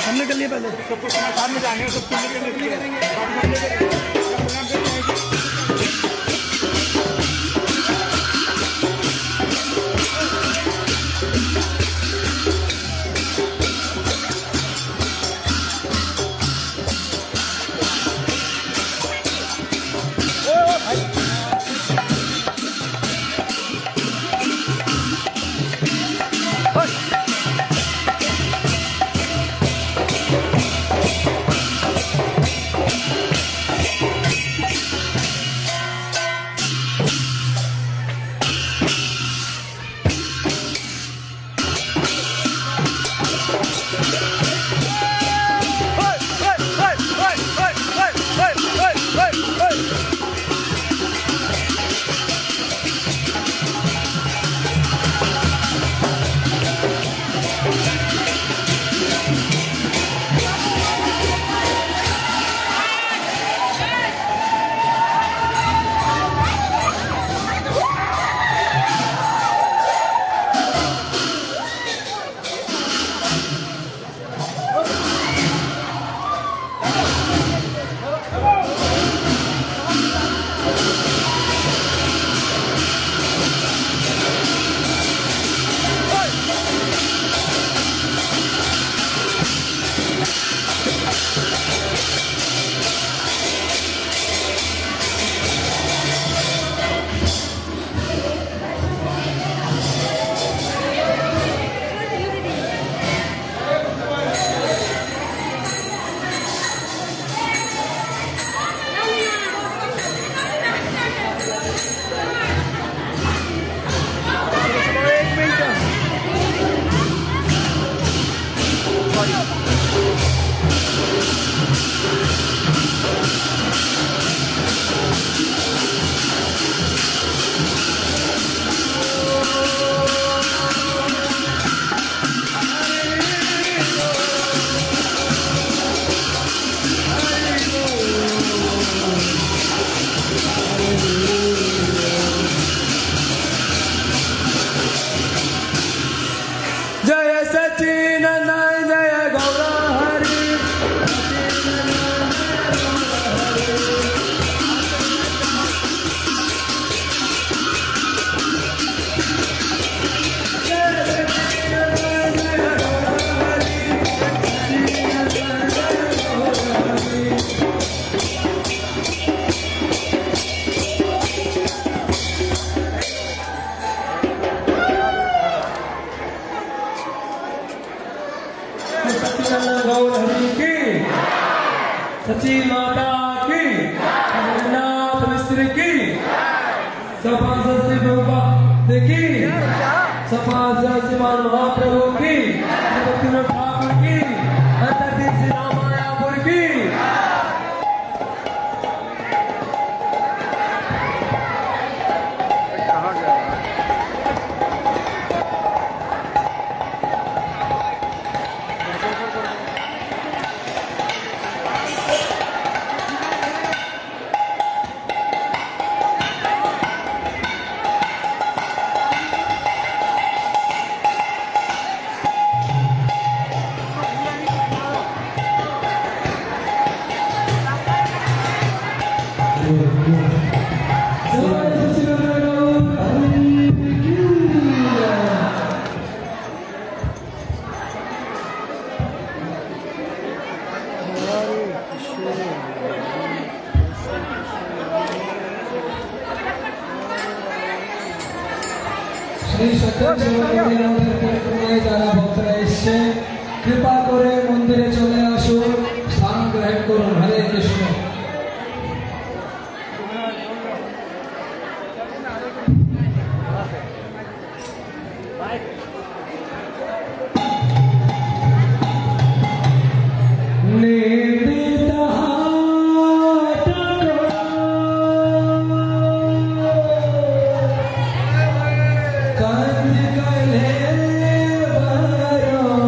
हम निकल लिए पहले सबको सामने जाएंगे सब सची माता की जगन्नाथ मिश्र की सपा सस्ती भगवत की सपा सस्ती महाप्रभु की ठाकुर की अंतर्दीप श्री रामायापुर की যারা ভক্তরা এসছে কৃপা করে মন্দিরে চলে আসুন, স্থান গ্রহণ করুন। হরে কৃষ্ণ। Kanji kale baro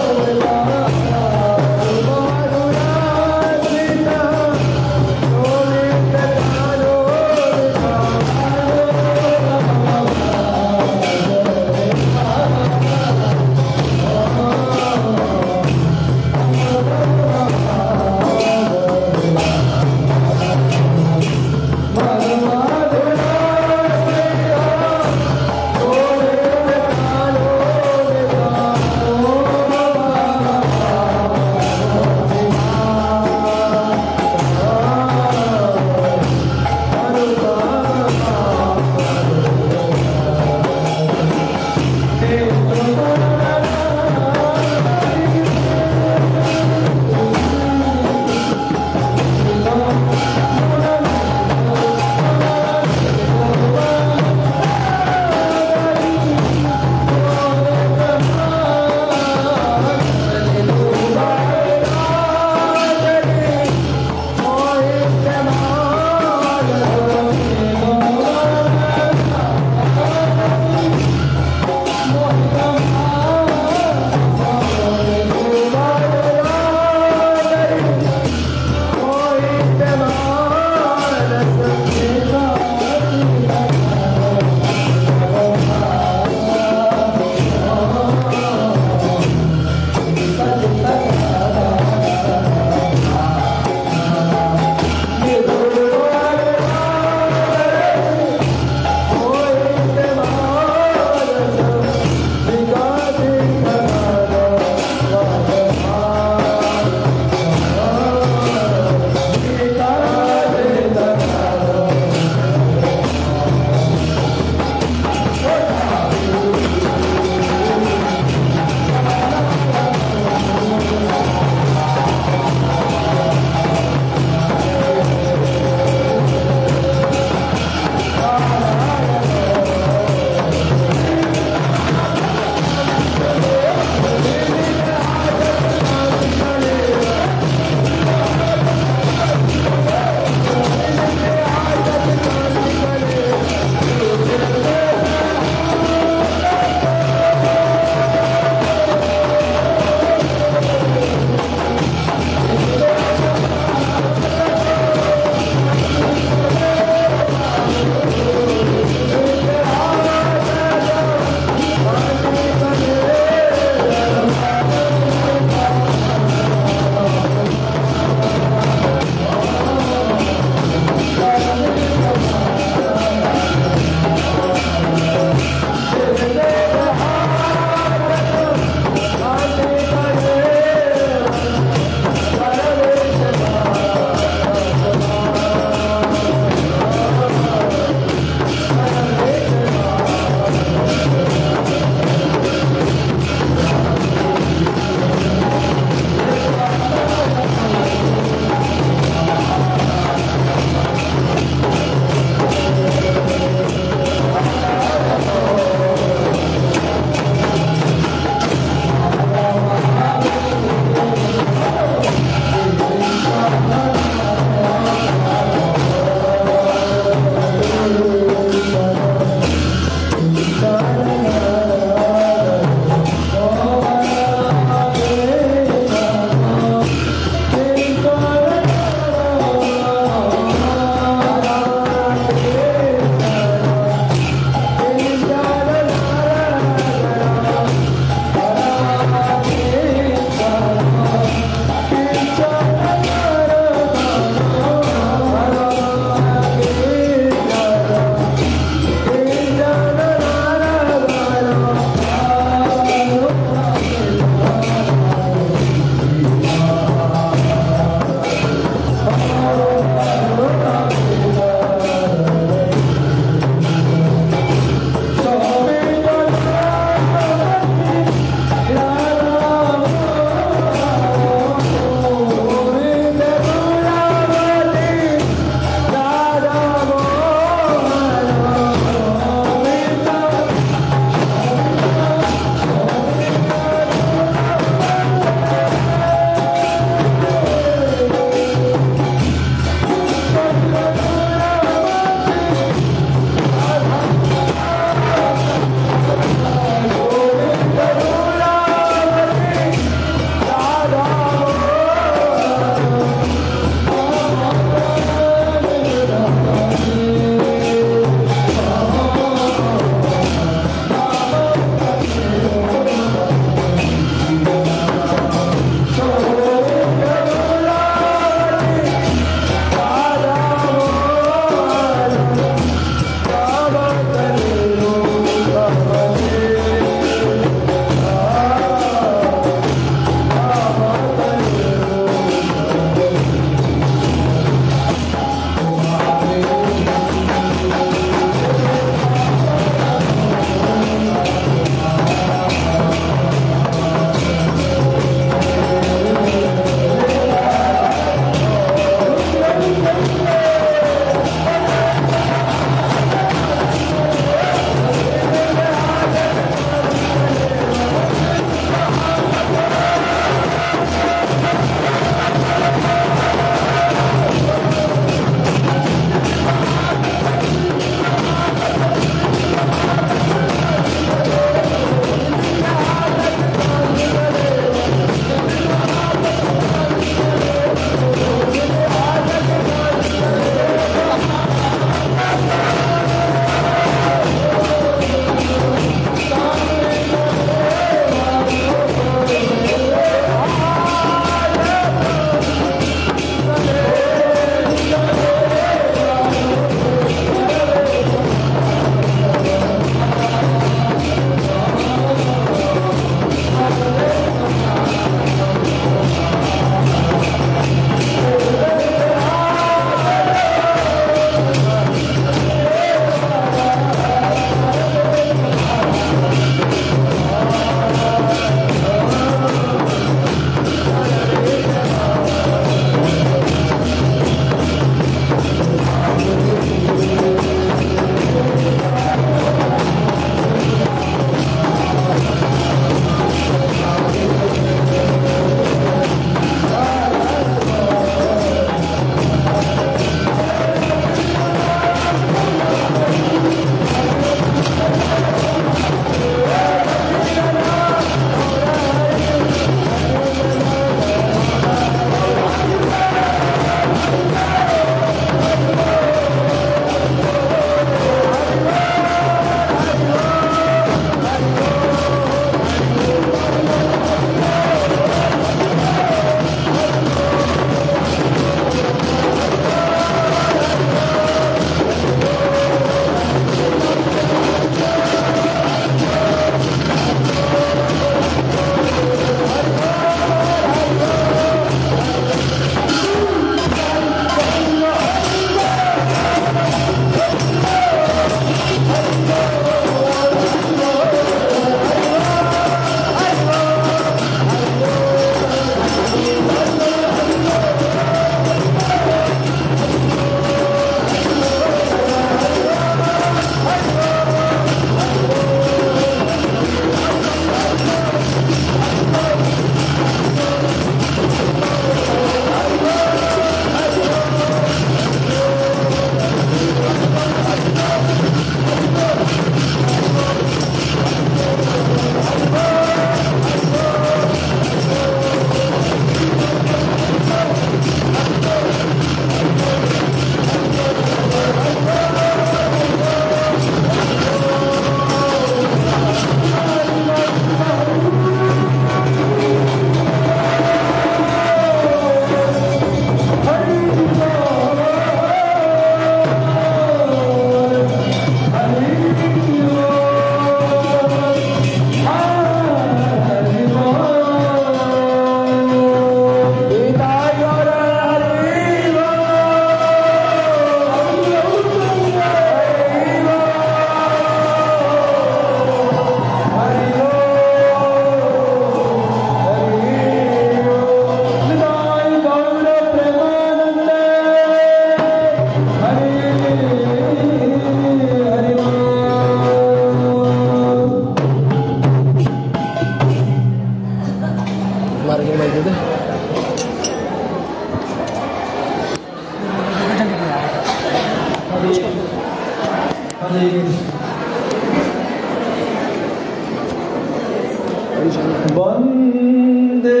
वन्दे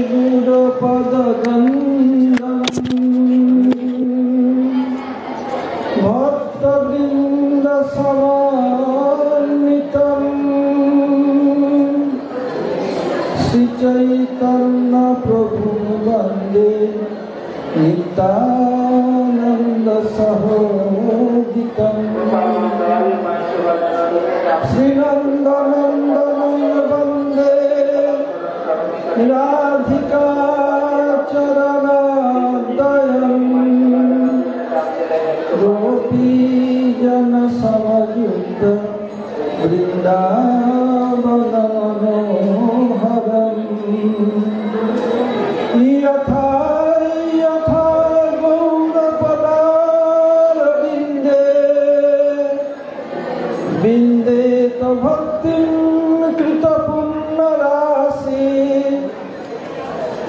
गुरुपदगन्धं भक्तवृन्दसमान्वितं श्रीचैतन्यप्रभुं वन्दे नित्यानन्दसहोदितं श्रीनन्दनन्दनं वन्दे राधिका चरणोदयं गोपीजनसमयुक्त वृन्दावनमनोहरम् यथा यथा गौरपदारविन्दे विन्देत भक्तिं कृतपुण्यराशि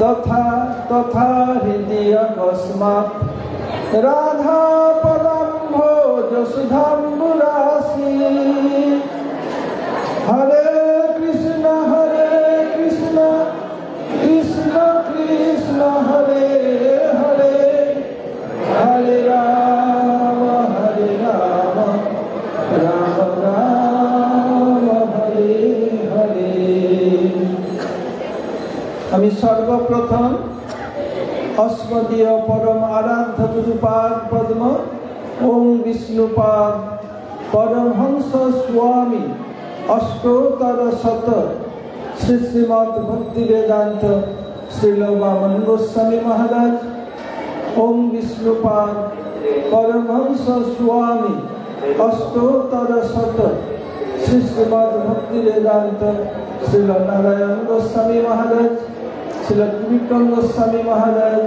तथा तथा हृदि अकस्मात् राधापदाम्भोजसुधाम्बुराशि हरे कृष्ण कृष्ण कृष्ण हरे हरे हरे राम राम राम हरे हरे। আমি সর্বপ্রথম अस्मदीय परम आराध्य गुरुपाद पद्म ओम विष्णुपाद परमहंस स्वामी अष्टोत्तर शत श्री श्रीमद् भक्ति वेदांत श्रील वामन गोस्वामी महाराज ओम विष्णुपाद परमहंस स्वामी अष्टोत्तर शत श्री श्रीमद् भक्ति वेदांत श्रील नारायण गोस्वामी महाराज श्रील त्रिविक्रम गोस्वामी महाराज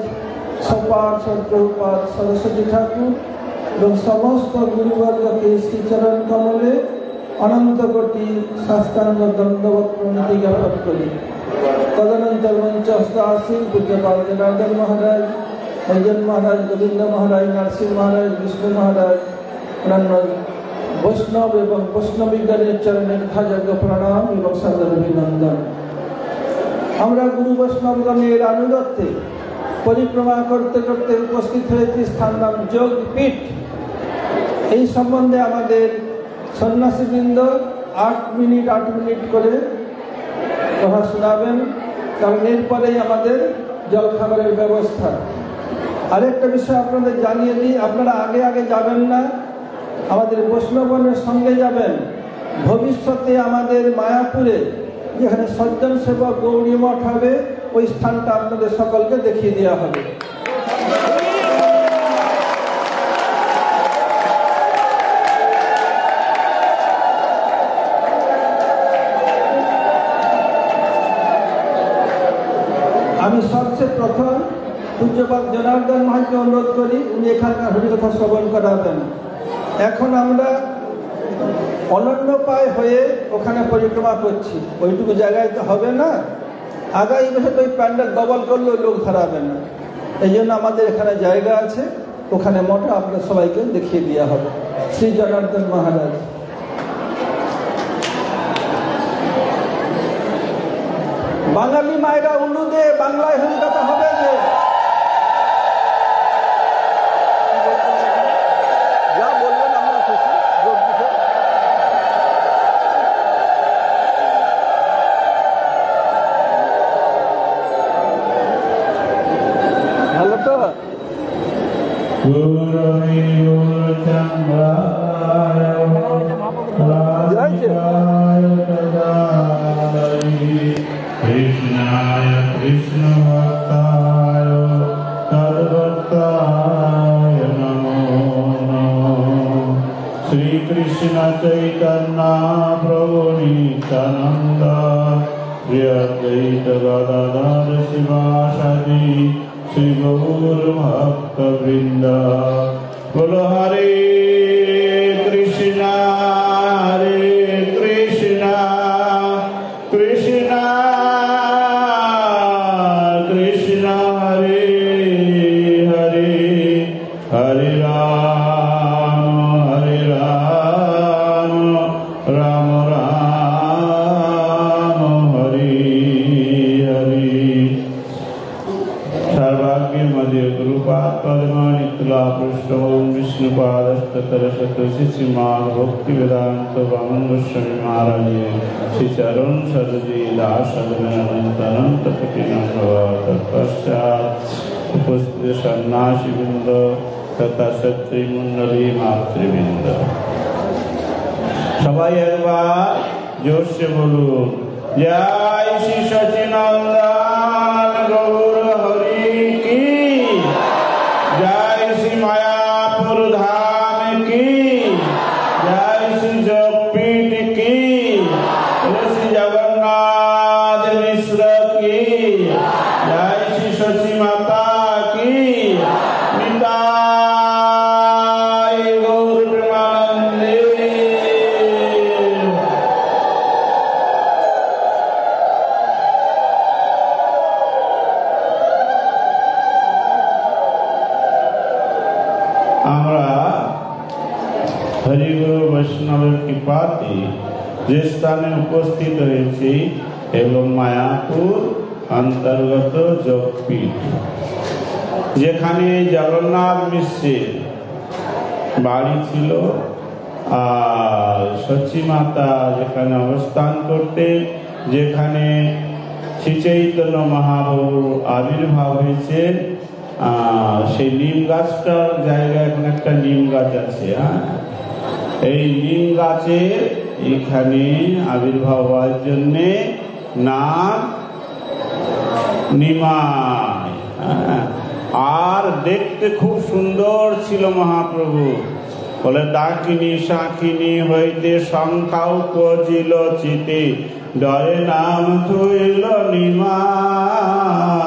सपाद प्रभुपाद सरस्वती ठाकुर এবং সমস্ত গুরুবর্গকে শ্রীচরণ কমলে অনন্ত কোটি শাস্ত্রাঙ্গ দণ্ডবত প্রণতি জ্ঞাপন করি। তদনন্তর মঞ্চস্থ আসীন পূজ্যপাল জনার্দন মহারাজ, হরিজন মহারাজ, গোবিন্দ মহারাজ, নরসিংহ মহারাজ, বিষ্ণু মহারাজ, অন্যান্য বৈষ্ণব এবং বৈষ্ণবীগণের চরণে যথাযোগ্য প্রণাম এবং সাদর অভিনন্দন। আমরা গুরু বৈষ্ণবগণের আনুগত্যে পরিক্রমা করতে করতে উপস্থিত হয়েছি স্থান নাম যোগপীঠ। এই সম্বন্ধে আমাদের সন্ন্যাসীবৃন্দ 8 মিনিট করে কথা শোনাবেন, কারণ এরপরেই আমাদের জলখাবারের ব্যবস্থা। আরেকটা বিষয় আপনাদের জানিয়ে দিই, আপনারা আগে আগে যাবেন না, আমাদের বৈষ্ণবগণের সঙ্গে যাবেন। ভবিষ্যতে আমাদের মায়াপুরে যেখানে সজ্জন সেবক গৌরী মঠ হবে, ওই স্থানটা আপনাদের সকলকে দেখিয়ে দেওয়া হবে। আমি সবচেয়ে প্রথম পূজ্যপাল জনার্দন মহারাজকে অনুরোধ করি, উনি এখানকার হরিকথা শ্রবণ করাবেন। এখন আমরা অনন্যপায় হয়ে ওখানে পরিক্রমা করছি, ওইটুকু জায়গায় তো হবে না, আগামী বছর তো ওই প্যান্ডেল ডবল করলেও লোক ধরাবে না। এই জন্য আমাদের এখানে জায়গা আছে, ওখানে মঠে আপনার সবাইকে দেখিয়ে দেওয়া হবে। শ্রী জনার্দন মহারাজ। বাঙালি মায়েরা উলুদে বাংলায় হরিকথা হবে যে যা বললেন আমরা খুশি। ভালো তো कृष्णाय कृष्ण भक्ताय तद्भक्ताय नमो नमः। श्री कृष्ण चैतन्य प्रभु नित्यानंद श्री अद्वैत गदाधर शिवासादि श्री गौर भक्त वृंद। बोलो हरे कृष्णा कृष्णा कृष्णा हरे हरे हरे राम राम राम श्रीपादस्तरशतुशिमान् भक्तिवेदान्त स्वामी महाराज श्री चरण सदजी दासनंत कठिनं तत्पश्चात् उपस्थित सन्यासी वृंद तथा क्षत्रिय मंडली मातृवृंद सबाई एक बार जोर से बोलो जय श्री सच्चिदानंद गौर हरि की जय श्री मायापुर धाम की जय श्री जगपीठ की श्री जगन्नाथ मिश्र की जय श्री सची माता की निताय गौर प्रेमानंदे। हरिगुरु वैष्णवेर कृपाते जे स्थाने उपस्थित हয়েছি এবং মায়াপুর अंतर्गत जगपीठ যেখানে জগন্নাথ মিশ্রের বাড়ি ছিল আর সচী মাতা যেখানে অবস্থান করতেন, যেখানে শ্রী চৈতন্য মহাপ্রভুর আবির্ভাব হয়েছে, সেই নিম গাছটার জায়গায় এখন একটা নিম গাছ আছে। এই নিম গাছের এখানে আবির্ভাব হওয়ার জন্যে নাম নিমাই। আর দেখতে খুব সুন্দর ছিল মহাপ্রভু। বলে ডাকিনী শাকিনী হইতে সংখ্যাও কজিল চিতে ডরে নাম থইল নিমাই,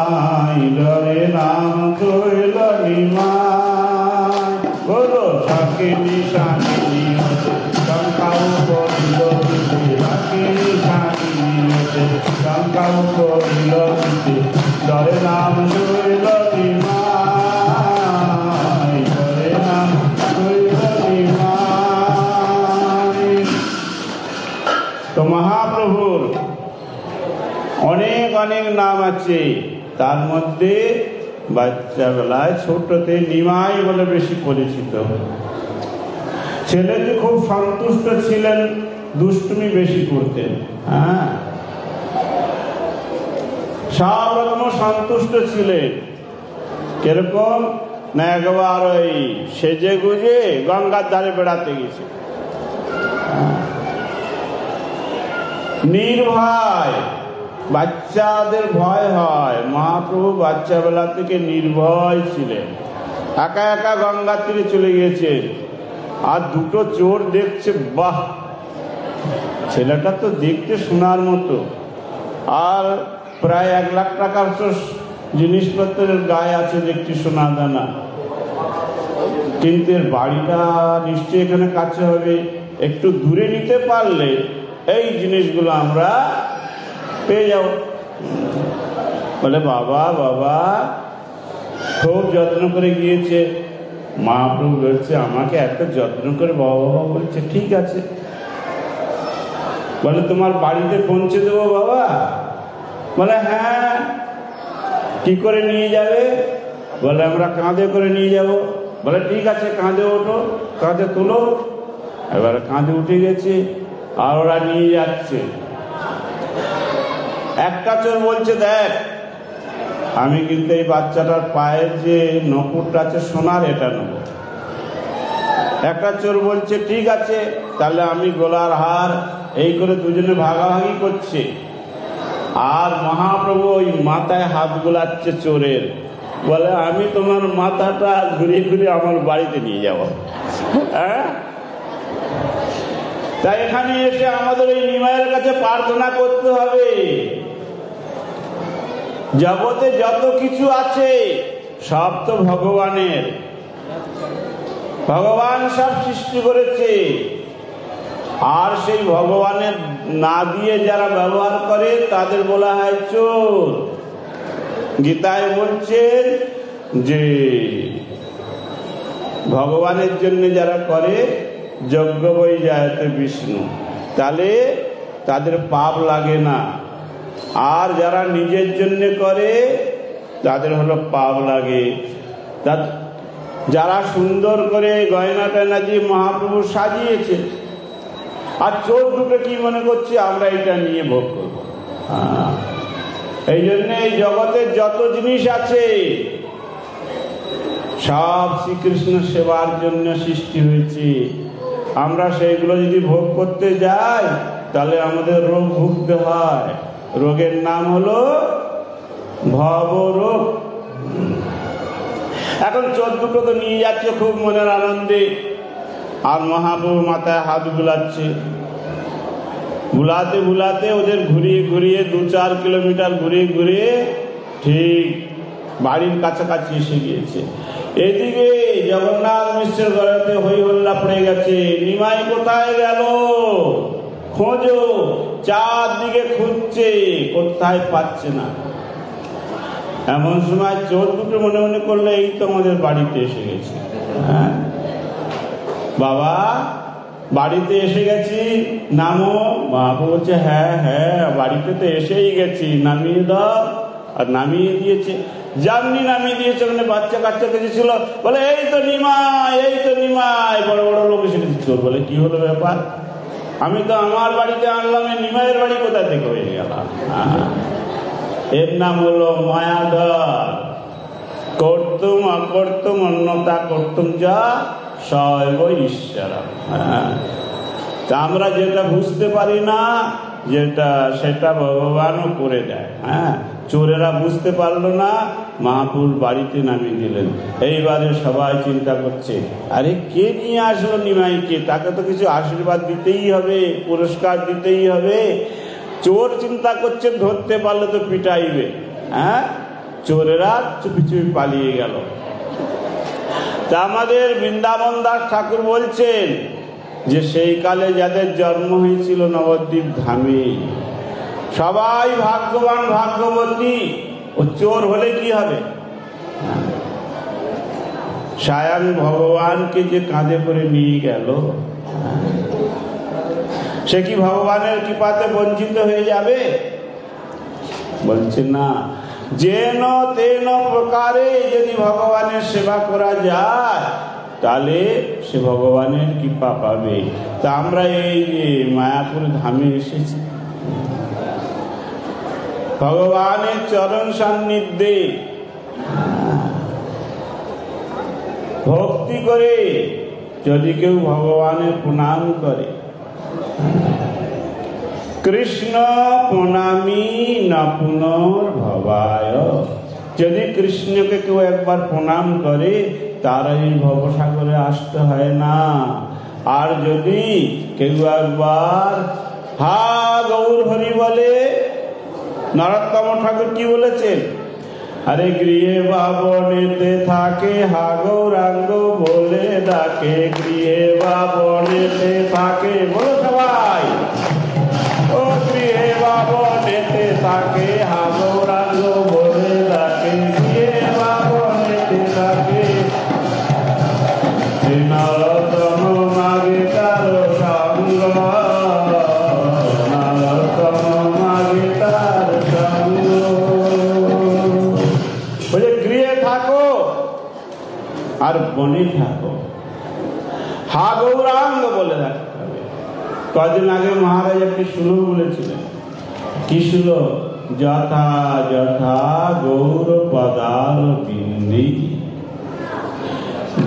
ডরে নাম থইল নিমাই। বলো শাকিনী শাকিনী হইতে সংখ্যাও কজিল চিতে, শাকিনী শাকিনী হইতে সংখ্যাও কজিল চিতে ডরে নাম থইল নিমাই, ডরে নাম থইল নিমাই। তো মহাপ্রভুর অনেক অনেক নাম আছে, তার মধ্যে বাচ্চা বেলায় ছোটতে নিমাই বলে বেশি পরিচিত। ছেলেটি খুব সন্তুষ্ট ছিলেন, দুষ্টুমি বেশি করতেন। সব রকম সন্তুষ্ট ছিলেন। কিরকম না, একবার ওই সেজে গুজে গঙ্গার ধারে বেড়াতে গেছে, নির্ভয়। বাচ্চাদের ভয় হয়, মহাপ্রভু বাচ্চা বেলা থেকে নির্ভয় ছিলেন। একা একা গঙ্গার তীরে চলে গিয়েছে, আর দুটো চোর দেখছে, বাহ ছেলেটা তো দেখতে সোনার মতো, আর প্রায় 1 লাখ টাকার জিনিসপত্রের গায়ে আছে দেখছি সোনা দানা, কিন্তু এর বাড়িটা নিশ্চয়ই এখানে কাছে হবে, একটু দূরে নিতে পারলে এই জিনিসগুলো আমরা পেয়ে যাব। বলে বাবা বাবা, খুব যত্ন করে গিয়েছে। মহাপ্রভু বলছে আমাকে এত যত্ন করে বাবা বাবা বলছে, ঠিক আছে। বলে তোমার বাড়িতে পৌঁছে দেবো বাবা? বলে হ্যাঁ। কি করে নিয়ে যাবে? বলে আমরা কাঁধে করে নিয়ে যাব। বলে ঠিক আছে, কাঁধে ওঠো, কাঁধে তোলো। এবার কাঁধে উঠে গেছে, আর ওরা নিয়ে যাচ্ছে। একটা চোর বলছে দেখ, আমি কিন্তু এই বাচ্চাটার পায়ের যে নকুরটা আছে সোনার, এটা নেব। একটা চোর বলছে ঠিক আছে, তাহলে আমি গলার হার। এই করে দুজনে ভাগাভাগি করছে। আর মহাপ্রভু ওই মাথায় হাত গোলাচ্ছে চোরের। বলে আমি তোমার মাথাটা ঘুরে ঘুরে আমার বাড়িতে নিয়ে যাব। তাই এখানে এসে আমাদের এই নিমাইয়ের কাছে প্রার্থনা করতে হবে। জগতে যত কিছু আছে সব তো ভগবানের, ভগবান সব সৃষ্টি করেছে। আর সেই ভগবানের না দিয়ে যারা ব্যবহার করে তাদের বলা হয় চোর। গীতায় বলছেন যে ভগবানের জন্য যারা করে যজ্ঞ বই যায়তে বিষ্ণু, তাহলে তাদের পাপ লাগে না। আর যারা নিজের জন্য করে তাদের হলো পাপ লাগে। যারা সুন্দর করে গয়না টয়না দিয়ে মহাপ্রভু সাজিয়েছে, আর চোর দুটো কি মনে করছে আমরা এটা নিয়ে ভোগ করব। এই জন্য এই জগতের যত জিনিস আছে সব শ্রীকৃষ্ণ সেবার জন্য সৃষ্টি হয়েছে। আমরা সেইগুলো যদি ভোগ করতে যাই তাহলে আমাদের রোগ ভুগতে হয়। রোগের নাম হলো ভবরোগ। এখন চোর দুটো তো নিয়ে যাচ্ছে খুব মনের আনন্দে, আর মহাপ্রভু মাথায় হাত বুলাচ্ছে। বুলাতে বুলাতে ওদের ঘুরিয়ে ঘুরিয়ে 2-4 কিলোমিটার ঘুরিয়ে ঘুরিয়ে ঠিক বাড়ির কাছাকাছি এসে গিয়েছে। এদিকে জগন্নাথ মিশ্রের ঘরেতে হই হল্লা পড়ে গেছে, নিমাই কোথায় গেল খোঁজো, চারদিকে খুঁজছে, কোথায় পাচ্ছে না। এমন সময় চোর দুটো মনে মনে করলে এই তো আমাদের বাড়িতে এসে গেছে। হ্যাঁ বাবা, বাড়িতে এসে গেছি, নামো। বাবা বলছে হ্যাঁ হ্যাঁ বাড়িতে তো এসেই গেছি, নামিয়ে দাও। আর নামিয়ে দিয়েছে, যেমনি নামিয়ে দিয়েছে মানে বাচ্চা কাচ্চা কিছু ছিল, বলে এই তো নিমাই, এই তো নিমাই। বড় বড় লোক এসে গেছে। চোর বলে কি হলো ব্যাপার, আমি তো আমার বাড়িতে আনলাম, নিমাইয়ের বাড়ি কোথা থেকে হয়ে গেলাম? এর নাম হলো মায়াধর। করতুম অকর্তুম অন্যতা করতুম যা সব ঈশ্বর। তা আমরা যেটা বুঝতে পারি না যেটা, সেটা ভগবানও করে দেয়। হ্যাঁ, চোরেরা বুঝতে পারলো না, মহাপ্রভুর বাড়িতে নামিয়ে দিলেন। এইবারে সবাই চিন্তা করছে, আরে কে নিয়ে আসলো নিমাইকে, তাকে তো কিছু আশীর্বাদ দিতেই হবে, পুরস্কার দিতেই হবে। চোর চিন্তা করছে ধরতে পারলে তো পিটাইবে। হ্যাঁ, চোরেরা চুপি চুপি পালিয়ে গেল। তা আমাদের বৃন্দাবন দাস ঠাকুর বলছেন যে সেই কালে যাদের জন্ম হয়েছিল নবদ্বীপ ধামে সবাই ভাগ্যবান ভাগ্যবতী। ও চোর হলে কি হবে? স্বয়ং ভগবানকে যে কাঁধে করে নিয়ে গেল, সে কি ভগবানের কৃপাতে বঞ্চিত হয়ে যাবে? বলছে না, যেন তেন প্রকারে যদি ভগবানের সেবা করা যায় তাহলে সে ভগবানের কৃপা পাবে। তা আমরা এই যে মায়াপুর ধামে এসেছি ভগবানের চরণ সান্নিধ্যে ভক্তি করে যদি কেউ ভগবানের প্রণাম করে, কৃষ্ণ প্রণামী না পুনর্ভবায়, যদি কৃষ্ণকে কেউ একবার প্রণাম করে তার এই ভবসাগরে আসতে হয় না। আর যদি কেউ একবার হা গৌর হরি বলে, নরোত্তম ঠাকুর কি বলেছেন, আরে গৃহে বাবনেতে থাকে হা গৌরাঙ্গ বলে ডাকে, গৃহে বাবনেতে থাকে, বলো সবাই, ও গৃহে বাবনেতে থাকে হা গৌরাঙ্গ বলে ডাকে, গৃহে বাবনেতে থাকে, নরোত্তম মাগে তার সঙ্গ, নরোত্তম মাগে তার সঙ্গ। বলে গৃহে থাকো আর বনে থাকো, হা গৌরাঙ্গ বলে রাখতে হবে। কদিন আগে মহারাজ একটি শ্লোক বলেছিলেন, কি শ্লোক? যথা যথা গৌর পদার বিন্দি,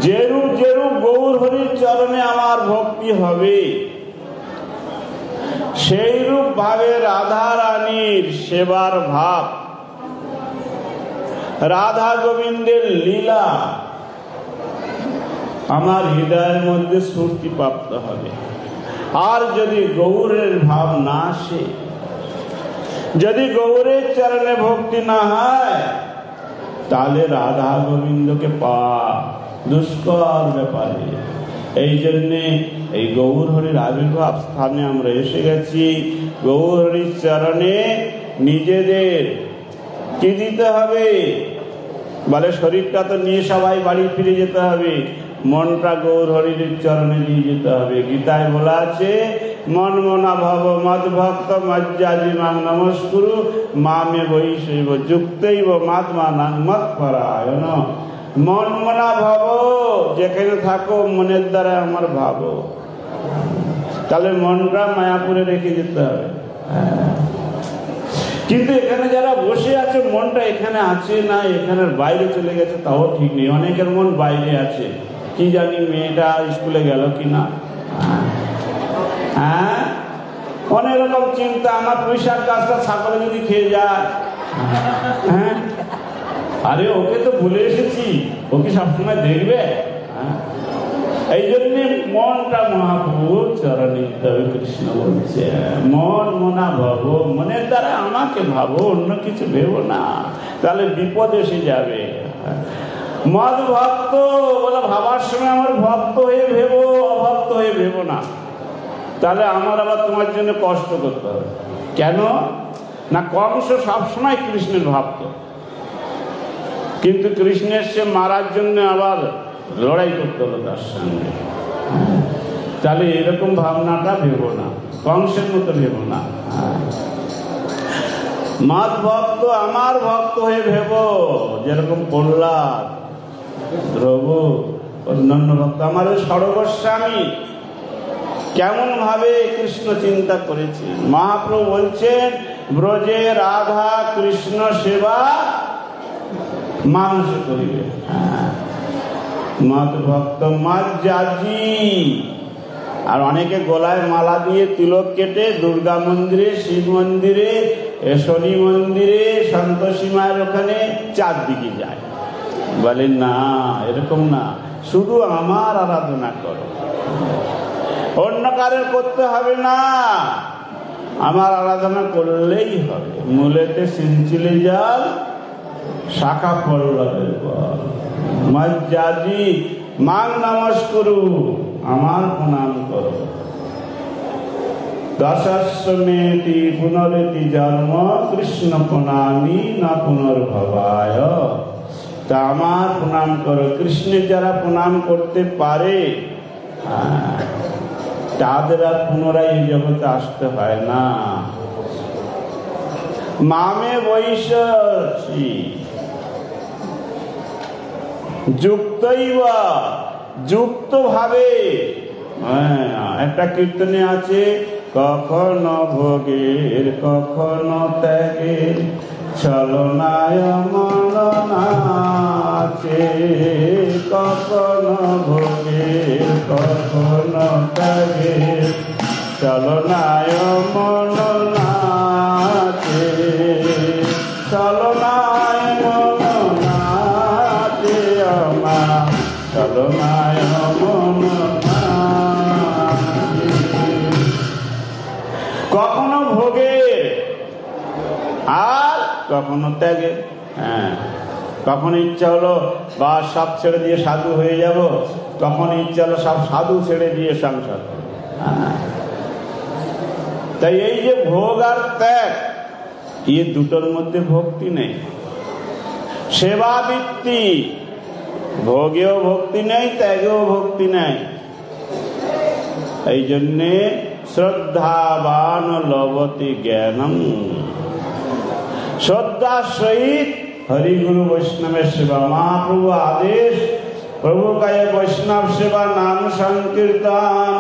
যেরূপ যেরূপ গৌর হরির চরণে আমার ভক্তি হবে সেই রূপ ভাবে রাধা রানীর সেবার ভাব, রাধা গোবিন্দের লীলা আমার হৃদয়ের মধ্যে স্ফূর্তি প্রাপ্ত হবে। আর যদি গৌরের ভাব না আসে, যদি গৌরের চরণে ভক্তি না হয়, তাহলে রাধা গোবিন্দকে পাওয়া দুষ্কর ব্যাপারে। এই জন্যে এই গৌর হরির আবির্ভাব স্থানে আমরা এসে গেছি। গৌর হরির চরণে নিজেদের কি দিতে হবে? বলে শরীরটা তো নিয়ে সবাই বাড়ি ফিরে যেতে হবে, মনটা গৌর হরির চরণে নিয়ে যেতে হবে। গীতায় বলা আছে, মন মনা ভব মদ ভক্ত মজ্জাজি মাং নমস্কুরু মামে বৈশৈব যুক্তৈব মাত্মা নাং মৎপরায়ণ। মন মনা ভাবো, যেখানে থাকো মনের দ্বারা আমার ভাবো। তাহলে মনটা মায়াপুরে রেখে যেতে হবে। কিন্তু এখানে যারা বসে আছে মনটা এখানে আছে না এখানের বাইরে চলে গেছে তাও ঠিক নেই। অনেকের মন বাইরে আছে, কি জানি মেয়েটা স্কুলে গেল কিনা, হ্যাঁ, অনেক রকম চিন্তা। আমার পয়সার গাছটা ছাগলে যদি খেয়ে যায়, হ্যাঁ, আরে ওকে তো ভুলে এসেছি, ওকে সবসময় দেখবে। এই জন্য মনটা মহাপ্রভুর চরণে তবে কৃষ্ণ বলছে মন মনা ভাবো, মনের দ্বারা আমাকে ভাবো, অন্য কিছু ভেবো না, তাহলে বিপদ এসে যাবে। মদ ভক্ত বলে ভাবার সময় আমার ভক্ত হয়ে ভেবো, অভক্ত হয়ে ভেবো না, তাহলে আমার আবার তোমার জন্য কষ্ট করতে হবে। কেন না, কংস সবসময় কৃষ্ণের ভক্ত, কিন্তু কৃষ্ণের সে মারার জন্য আবার লড়াই করতে হলো তার সঙ্গে। তাহলে এরকম ভাবনাটা ভেবো না, কংসের মতো ভেবো না। মাদ ভক্ত আমার ভক্ত হয়ে ভেবো, যেরকম প্রহ্লাদ, ধ্রুব, অন্যান্য ভক্ত আমার সর্বস্বামী কেমন ভাবে কৃষ্ণ চিন্তা করেছে। মহাপ্রভু বলছেন ব্রজে রাধা কৃষ্ণ সেবা মানুষ করিবে। মত ভক্ত মাজি। আর অনেকে গলায় মালা দিয়ে তিলক কেটে দুর্গা মন্দিরে, শিব মন্দিরে, শনি মন্দিরে, সন্তোষী মায়ের ওখানে চারদিকে যায়। বলে না, এরকম না, শুধু আমার আরাধনা করো, অন্য কারোর করতে হবে না, আমার আরাধনা করলেই হবে। মূলেতে সিঞ্চিলে যাল, শাখা পল্লবের বল। মজ্জাজি মান নমস্কুরু, আমার প্রণাম করো। দশাশ্বমেতি পুনরেতি জন্ম কৃষ্ণ প্রণামী না পুনর্ভবায়। তা আমার প্রণাম করো। কৃষ্ণের যারা প্রণাম করতে পারে তাদের আর পুনরায় এই জগতে আসতে হয় না। মামে বৈশী যুক্তইবা, যুক্ত ভাবে। একটা কীর্তনে আছে কখনো ভোগের কখনো ত্যাগের ছলনায় মন নাচে, কখনো ভোগের কখনো ত্যাগের ছলনায় মন নাচে, ছলনায় মন নাচে আমার, ছলনায় মন নাচে। কখনো ভোগের আর কখনো ত্যাগে। হ্যাঁ, কখন ইচ্ছা হলো বা সব ছেড়ে দিয়ে সাধু হয়ে যাব, কখন ইচ্ছা হলো সব সাধু ছেড়ে দিয়ে সংসার। তাই এই যে ভোগ আর ত্যাগ, এই দুটোর মধ্যে ভক্তি নেই। সেবাবৃত্তি, ভোগেও ভক্তি নেই, ত্যাগেও ভক্তি নেই। এই জন্যে শ্রদ্ধাবান লভতে জ্ঞানম, শ্রদ্ধার সহিত হরিগুরু বৈষ্ণবের সেবা। মহাপ্রভু আদেশ, প্রভু কায়ে বৈষ্ণব সেবা নাম সংকীর্তন,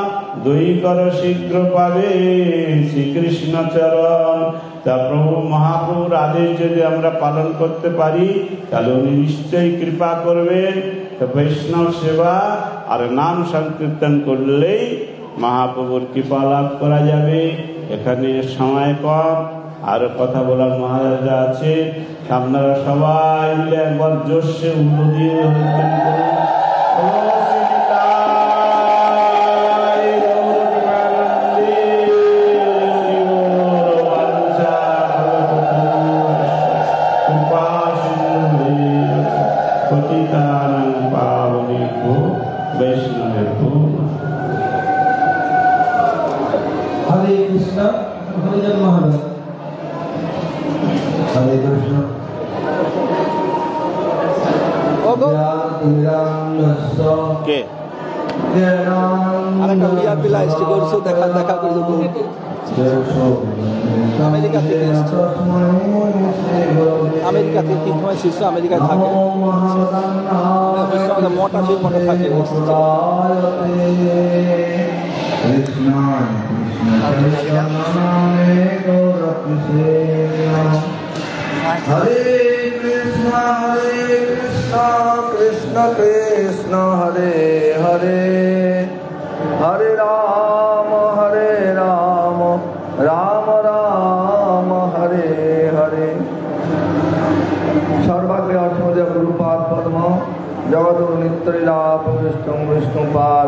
দুই কর শীঘ্র পাবে শ্রীকৃষ্ণ চরণ। তা প্রভু মহাপ্রভুর আদেশ যদি আমরা পালন করতে পারি তাহলে উনি নিশ্চয়ই কৃপা করবেন। বৈষ্ণব সেবা আর নাম সংকীর্তন করলেই মহাপ্রভুর কৃপা লাভ করা যাবে। এখানে সময় কম, আরো কথা বলার মহারাজা আছে। আপনারা সবাই মিলে একবার জোরসে উন্নতি বৈষ্ণবের। হরে কৃষ্ণ, হরিজন মহারাজ। হরে কৃষ্ণ। কে? একটা ভিআইপি লাইস্ট করছো, দেখা দেখা করে গৌরকে আমেরিকা থেকে এসছে, আমেরিকা থেকে 3 সময় শিষ্য আমেরিকায় থাকে, আমাদের মঠ আছে, মঠে থাকে। হরে কৃষ্ণ কৃষ্ণ কৃষ্ণ হরে হরে, হরে রাম রাম রাম হরে হরে। সর্বাগ্রে অসমদেব গুরুপাদ পদ্ম জগদ্গুরু নিত্যলীলা বিষ্ণু বিষ্ণুপাল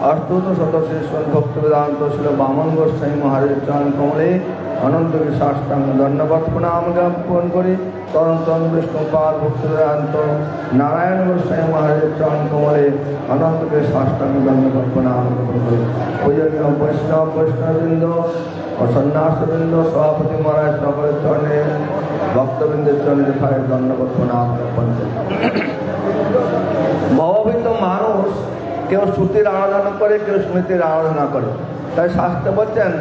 অষ্টত শতশেষণ ভক্ত বেদান্ত ছিল বামন গোস্বামী মহারাজের চরণ কমলে অনন্ত সাষ্টাঙ্গ দণ্ডবৎ প্রণাম জ্ঞাপন করি। তরণ বিষ্ণুপাল ভক্ত বেদান্ত নারায়ণ গোস্বামী মহারাজের চরণ কমলে অনন্ত সাষ্টাঙ্গ দণ্ডবৎ প্রণাম জ্ঞাপন করি। পূজনীয় বৈষ্ণববৃন্দ ও সন্ন্যাসবৃন্দ সভাপতি মহারাজ সকলের চরণে ভক্তবৃন্দের চরণে ফায় দণ্ডবৎ প্রণাম জ্ঞাপন করি। ভবভীত মানুষ কেউ শ্রুতির আরাধনা করে, কেউ স্মৃতির আরাধনা করে। তাই শাস্ত্রে বলছেন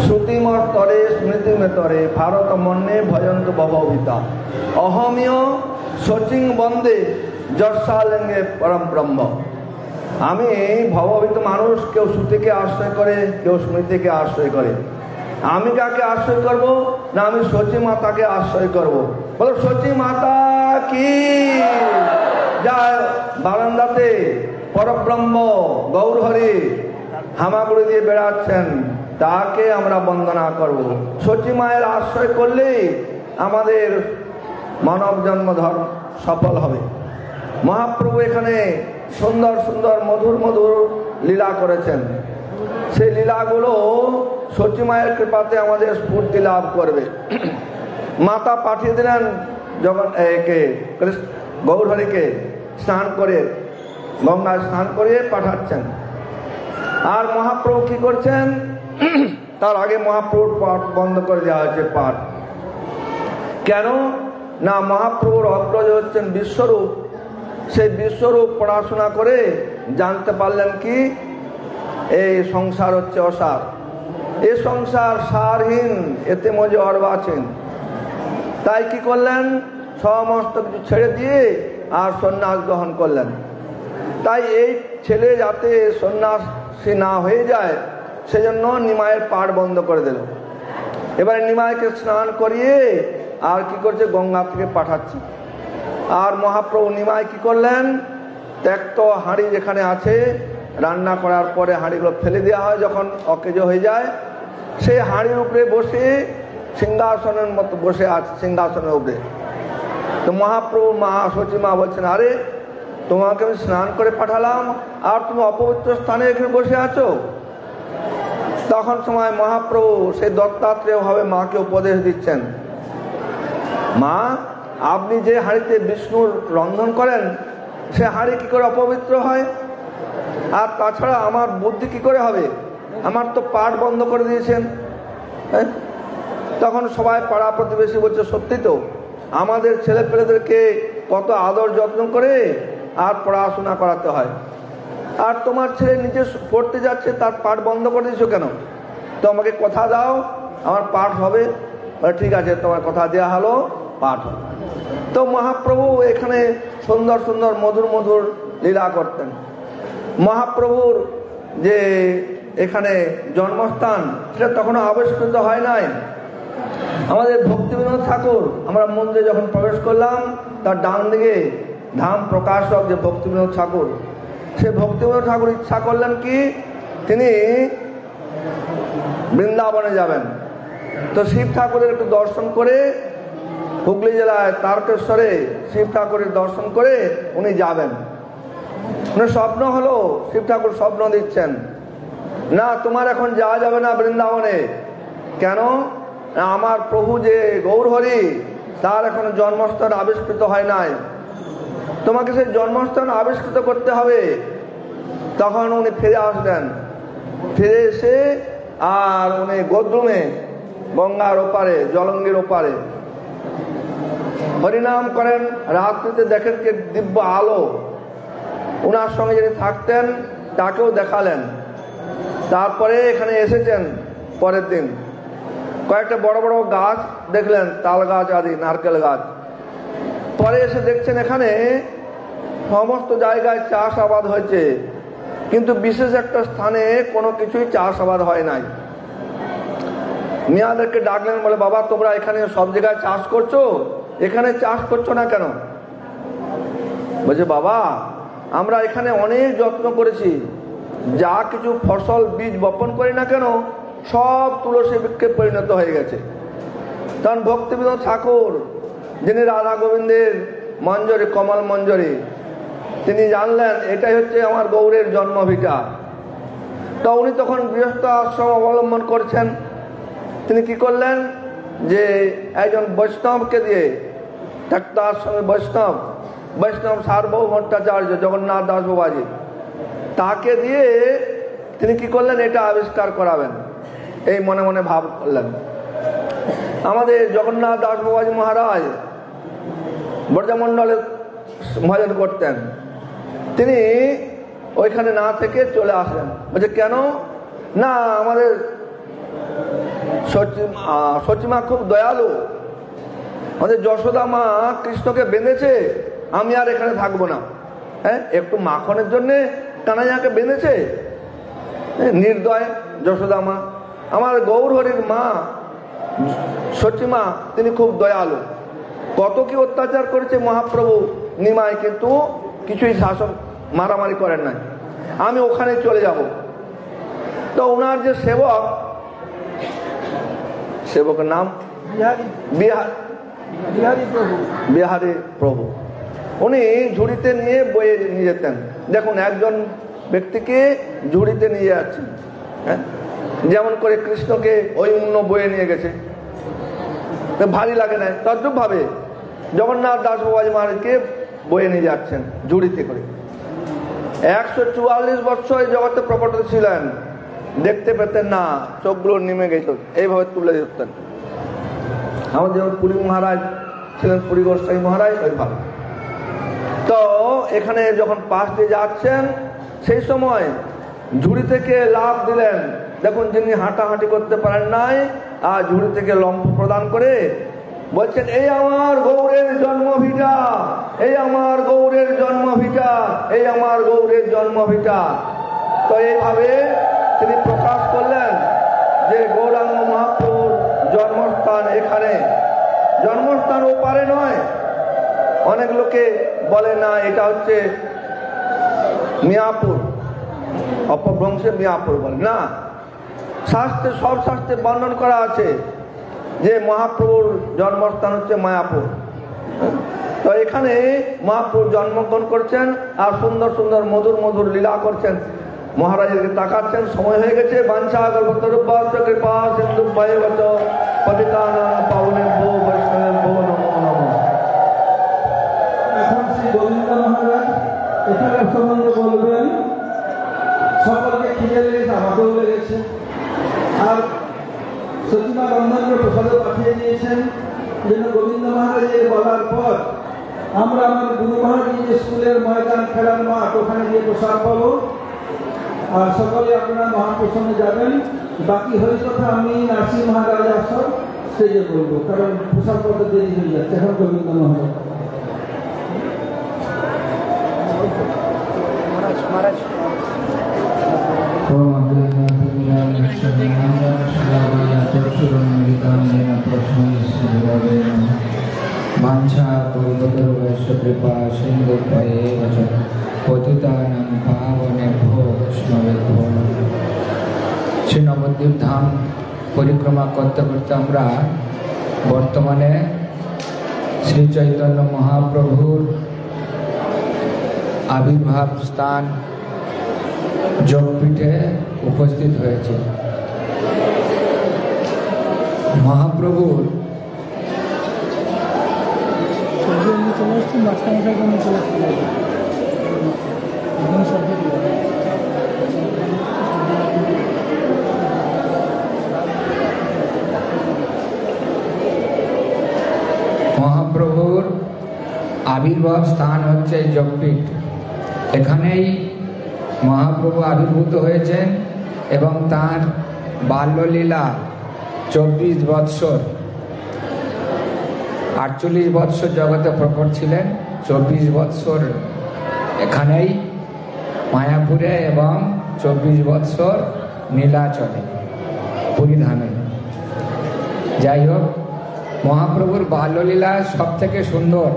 শ্রুতিমর তরে স্মৃতিমে তরে ভারত মন্যে ভজন্ত ভবভীতা অহমীয় শচিং বন্দে যশালিঙ্গে পরম ব্রহ্ম। আমি ভবভীত মানুষ, কেউ শ্রুতিকে আশ্রয় করে, কেউ স্মৃতিকে আশ্রয় করে। আমি কাকে আশ্রয় করব? না, আমি সচী মাতাকে আশ্রয় করব। বলো সচী মাতা কি, যা বারান্দাতে পরব্রহ্ম গৌর হরি হামাগুড়ি দিয়ে বেড়াচ্ছেন, তাকে আমরা বন্দনা করব। সচী মায়ের আশ্রয় করলেই আমাদের মানব জন্ম ধর্ম সফল হবে। মহাপ্রভু এখানে সুন্দর সুন্দর মধুর মধুর লীলা করেছেন। সেই লীলাগুলো সচী মায়ের কৃপাতে আমাদের স্ফূর্তি লাভ করবে। মাতা পাঠিয়ে দিলেন যখন গৌরহরিকে স্নান করে, গঙ্গায় স্নান করিয়ে পাঠাচ্ছেন। আর মহাপ্রভু কি করছেন? তার আগে মহাপ্রভুর পাঠ বন্ধ করে দেওয়া হয়েছে। পাঠ কেন? না, মহাপ্রভুর অগ্রজ হচ্ছেন বিশ্বরূপ। সেই বিশ্বরূপ পড়াশোনা করে জানতে পারলেন কি, এই সংসার হচ্ছে অসার, এ সংসার সারহীন, এতে মজে অর্বাচীন। তাই কি করলেন? সমস্ত কিছু ছেড়ে দিয়ে আর সন্ন্যাস গ্রহণ করলেন। তাই এই ছেলে যাতে সন্ন্যাসী না হয়ে যায়, সেজন্য নিমাইয়ের পাঠ বন্ধ করে দিল। এবারে নিমাইকে স্নান করিয়ে আর কি করছে, গঙ্গা থেকে পাঠাচ্ছে। আর মহাপ্রভু নিমাই কি করলেন? ত্যক্ত হাঁড়ি যেখানে আছে, রান্না করার পরে হাঁড়িগুলো ফেলে দেওয়া হয় যখন অকেজো হয়ে যায়, সেই হাঁড়ির উপরে বসে সিংহাসনের মতো বসে আছে, সিংহাসনের উপরে। তো মহাপ্রভু সচী মা বলছেন, আরে তোমাকে আমি স্নান করে পাঠালাম আর তুমি অপবিত্র স্থানে এখানে বসে আছো। তখন সময় মহাপ্রভু সেই দত্তাত্রেয় ভাবে মাকে উপদেশ দিচ্ছেন, মা, আপনি যে হাঁড়িতে বিষ্ণুর রন্ধন করেন, সে হাঁড়ি কি করে অপবিত্র হয়? আর তাছাড়া আমার বুদ্ধি কি করে হবে? আমার তো পাঠ বন্ধ করে দিয়েছেন। তখন সবাই পাড়া প্রতিবেশী বলছে, সত্যি তো, আমাদের ছেলে পেলেদেরকে কত আদর যত্ন করে আর পড়াশোনা করাতে হয়, আর তোমার ছেলে নিজে পড়তে যাচ্ছে, তার পাঠ বন্ধ করে দিয়েছো কেন? তো আমাকে কথা দাও, আমার পাঠ হবে। ঠিক আছে, তোমার কথা দেওয়া হলো, পাঠ হবে। তো মহাপ্রভু এখানে সুন্দর সুন্দর মধুর মধুর লীলা করতেন। মহাপ্রভুর যে এখানে জন্মস্থান, সেটা তখনও আবিষ্কৃত হয় নাই। আমাদের ভক্তিবিনোদ ঠাকুর, আমরা মন্দিরে যখন প্রবেশ করলাম, তার ডান দিকে ধাম প্রকাশক যে ভক্তিবিনোদ ঠাকুর, সে ভক্তিবিনোদ ঠাকুর ইচ্ছা করলেন কি, তিনি বৃন্দাবনে যাবেন। তো শিব ঠাকুরের একটু দর্শন করে, হুগলি জেলায় তারকেশ্বরে শিব ঠাকুরের দর্শন করে উনি যাবেন। স্বপ্ন হলো, শিব ঠাকুর স্বপ্ন দিচ্ছেন, না তোমার এখন যাওয়া যাবে না বৃন্দাবনে। কেন? আমার প্রভু যে গৌরহরি, তার এখন জন্মস্থান আবিষ্কৃত হয় নাই, তোমাকে সেই জন্মস্থান আবিষ্কৃত করতে হবে। তখন উনি ফিরে আসলেন। ফিরে এসে আর উনি গোদ্রুমে, গঙ্গার ওপারে, জলঙ্গির ওপারে হরিনাম করেন। রাত্রিতে দেখেন কি দিব্য আলো, উনার সঙ্গে যিনি থাকতেন তাকেও দেখালেন। তারপরে এখানে এসেছেন পরের দিন, কয়েকটা বড় বড় গাছ দেখলেন, তাল গাছ আদি, নারকেল গাছ। পরে এসে দেখছেন এখানে সমস্ত জায়গায় চাষাবাদ হয়েছে, কিন্তু বিশেষ একটা স্থানে কোনো কিছুই চাষাবাদ হয় নাই। মিয়াদেরকে ডাকলেন, বলে বাবা তোমরা এখানে সব জায়গায় চাষ করছো, এখানে চাষ করছো না কেন? বলছে বাবা আমরা এখানে অনেক যত্ন করেছি, যা কিছু ফসল বীজ বপন করি না কেন সব তুলসী বৃক্ষে পরিণত হয়ে গেছে। তখন ভক্তিবিনোদ ঠাকুর, যিনি রাধা গোবিন্দের মঞ্জরি, কমল মঞ্জরি, তিনি জানলেন এটাই হচ্ছে আমার গৌরের জন্মভিটা। তো উনি তখন গৃহস্থ আশ্রম অবলম্বন করছেন। তিনি কি করলেন, যে একজন বৈষ্ণবকে দিয়ে, তার সঙ্গে বৈষ্ণব সার্বভৌম ভট্টাচার্য, জগন্নাথ দাস বাবাজি, তাকে দিয়ে তিনি কি করলেন, এটা আবিষ্কার করাবেন, এই মনে মনে ভাব করলেন। আমাদের জগন্নাথ দাস বাবাজি মহারাজ ব্রজমণ্ডলে ভজন করতেন, তিনি ওইখানে না থেকে চলে আসলেন। বলছে কেন? না আমাদের সচিমা খুব দয়ালু, আমাদের যশোদা মা কৃষ্ণকে বেঁধেছে, আমি আর এখানে থাকবো না। হ্যাঁ, একটু মাখনের জন্য কানাইয়াকে বেঁধেছে। নির্দয় যশোদা মা। আমার গৌর হরির মা সচিমা, তিনি খুব দয়ালু, কত কি অত্যাচার করেছে মহাপ্রভু নিমায়, কিন্তু কিছুই শাসন মারামারি করেন নাই। আমি ওখানে চলে যাব। তো ওনার যে সেবকের নাম বিহারী প্রভু, উনি ঝুড়িতে নিয়ে বয়ে নিয়ে যেতেন। দেখুন একজন ব্যক্তিকে ঝুড়িতে নিয়ে যাচ্ছেন, হ্যাঁ, যেমন করে কৃষ্ণকে ওই অন্য বয়ে নিয়ে গেছে, ভারী লাগে না। তদ্রুপ ভাবে জগন্নাথ দাস বাবাজি মহারাজকে বয়ে নিয়ে যাচ্ছেন ঝুড়িতে করে। 144 বছর জগতে প্রকট ছিলেন, দেখতে পেতেন না, চোখগুলো নেমে গেছিল, এইভাবে তুলে দিতেন। আমাদের যেমন পুরী মহারাজ ছিলেন, পুরী গোস্বামী মহারাজ, ওইভাবে। তো এখানে যখন পাশ দিয়ে যাচ্ছেন, সেই সময় ঝুড়ি থেকে লাফ দিলেন। দেখুন, যিনি হাঁটাহাঁটি করতে পারেন নাই, আর ঝুড়ি থেকে লম্ফ প্রদান করে বলছেন, এই আমার গৌরের জন্মভিটা, এই আমার গৌরের জন্মভিটা, এই আমার গৌরের জন্মভিটা। তো এইভাবে তিনি প্রকাশ করলেন যে গৌরাঙ্গ মহাপ্রভুর জন্মস্থান এখানে। জন্মস্থান ওপারে নয়। অনেক লোকে বলে না এটা হচ্ছে মিয়াপুর, অপভ্রংশে মিয়াপুর বলে না। শাস্ত্রে, সব শাস্ত্রে বর্ণন করা আছে যে মহাপ্রভুর জন্মস্থান হচ্ছে মায়াপুর। তো এখানে মহাপ্রভু জন্মগ্রহণ করছেন, আর সুন্দর সুন্দর মধুর মধুর লীলা করছেন। মহারাজেরকে তাকাচ্ছেন, সময় হয়ে গেছে। বাঞ্ছা কল্পতরুভ্যশ্চ কৃপা সিন্ধুভ্যেবচ পতিতানাং পাবনেভ্যো বৈষ্ণবেভ্যো নমো নমঃ। এখন শ্রী গোবিন্দ মহারাজ এখানে সম্বন্ধে বলবেন। সকলকে খিদে লেগেছে, আমাকেও লেগেছে। আর সচিমা গন্ধর্ব প্রসাদও পাঠিয়ে দিয়েছেন, যেন গোবিন্দ মহারাজের বলার পর আমরা আমার গুরু মহারাজ যে স্কুলের ময়দান, খেলার মাঠ, ওখানে গিয়ে প্রসাদ পাবো। আর সকলে আপনারা মহাপ্রসঙ্গে যাবেন। বাকি হয়ে কথা আমি নাসি মহারাজ আসর স্টেজে বলবো, কারণ প্রসাদ পত্র দেরি হয়ে যাচ্ছে। এখন গোবিন্দ মহারাজ বাঞ্ছা কল্পতরুভ্যশ্চ কৃপা সিন্ধুভ্যেব চ পতিতানাং পাবনেভ্যো বৈষ্ণবেভ্যো নমঃ। শ্রী নবদ্বীপ ধাম পরিক্রমা করতে করতে আমরা বর্তমানে শ্রী চৈতন্য মহাপ্রভুর আবির্ভাব স্থান যোগপীঠে উপস্থিত হয়েছে। মহাপ্রভুর মহাপ্রভুর আবির্ভাব স্থান হচ্ছে যোগপীঠ। এখানেই মহাপ্রভু আবির্ভূত হয়েছেন এবং তার বাল্যলীলা 24 বৎসর, 48 বৎসর জগতে প্রকট ছিলেন, 24 বৎসর এখানেই মায়াপুরে এবং 24 বৎসর নীলাচলে পুরীধামে। যাই হোক, মহাপ্রভুর বাল্যলীলা সব থেকে সুন্দর।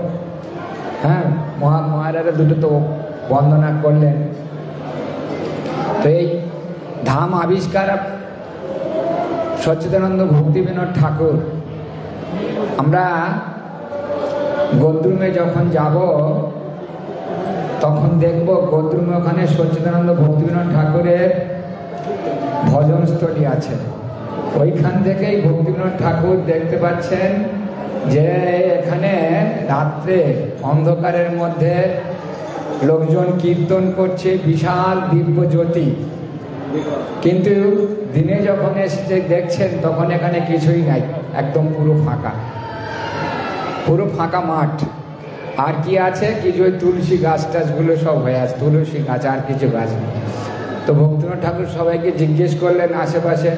হ্যাঁ, মহারাজা দুটো তো বন্দনা করলেন। তো এই ধাম আবিষ্কার সচ্চিদানন্দ ভক্তিবিনোদ ঠাকুর। আমরা গদ্রুমে যখন যাব তখন দেখব গদ্রুমে ওখানে সচ্চিদানন্দ ভক্তিবিনোদ ঠাকুরের ভজনস্থলী আছে। ওইখান থেকেই ভক্তিবিনোদ ঠাকুর দেখতে পাচ্ছেন যে এখানে রাত্রে অন্ধকারের মধ্যে লোকজন কীর্তন করছে, বিশাল দিব্য জ্যোতি, কিন্তু দিনে যখন এসে দেখছেন তখন এখানে কিছুই নাই, একদম পুরো ফাঁকা, পুরো ফাঁকা মাঠ। আর কি আছে, কিছু ওই তুলসী গাছ টাছগুলো সব হয়ে আছে, তুলসী গাছ, আর কিছু গাছ নেই। তো ভক্তিনাথ ঠাকুর সবাইকে জিজ্ঞেস করলেন, আশেপাশে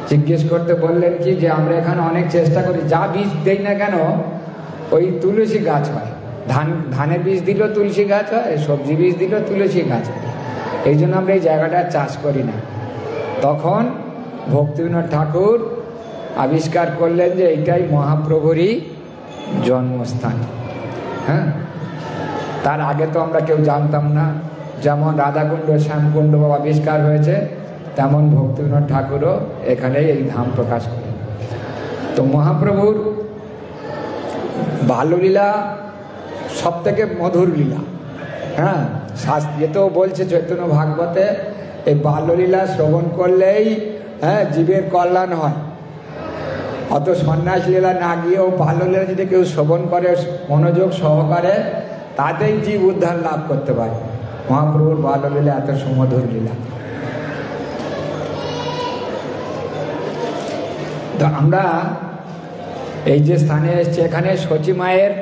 জিজ্ঞেস করতে বললেন কি যে আমরা এখানে অনেক চেষ্টা করি, যা বীজ দেই না কেন ওই তুলসী গাছ হয়, ধানের বীজ দিলেও তুলসী গাছ হয়, সবজি বীজ দিলেও তুলসী গাছ হয়, এই জন্য আমরা এই জায়গাটা চাষ করি না। তখন ভক্তিবিনোদ ঠাকুর আবিষ্কার করলেন যে এইটাই মহাপ্রভুরই জন্মস্থান। হ্যাঁ, তার আগে তো আমরা কেউ জানতাম না। যেমন রাধাকুণ্ড শ্যামকুণ্ড আবিষ্কার হয়েছে, তেমন ভক্তিবিনোদ ঠাকুরও এখানে এই ধাম প্রকাশ করেন। তো মহাপ্রভুর বাল্যলীলা সব থেকে মধুর লীলা। হ্যাঁ, শাস্ত্রীয়তেও বলছে চৈতন্য ভাগবতে, এই বাল্যলীলা শ্রবণ করলেই জীবের কল্যাণ হয়। অত সন্ন্যাস লীলা না গিয়েও বাল্যলীলা যদি কেউ শ্রবণ করে মনোযোগ সহকারে, তাতেই জীব উদ্ধার লাভ করতে পারে। মহাপ্রভুর বাল্যলীলা এত সুমধুর লীলা। তো আমরা এই যে স্থানে এসেছি, এখানে সচী মায়ের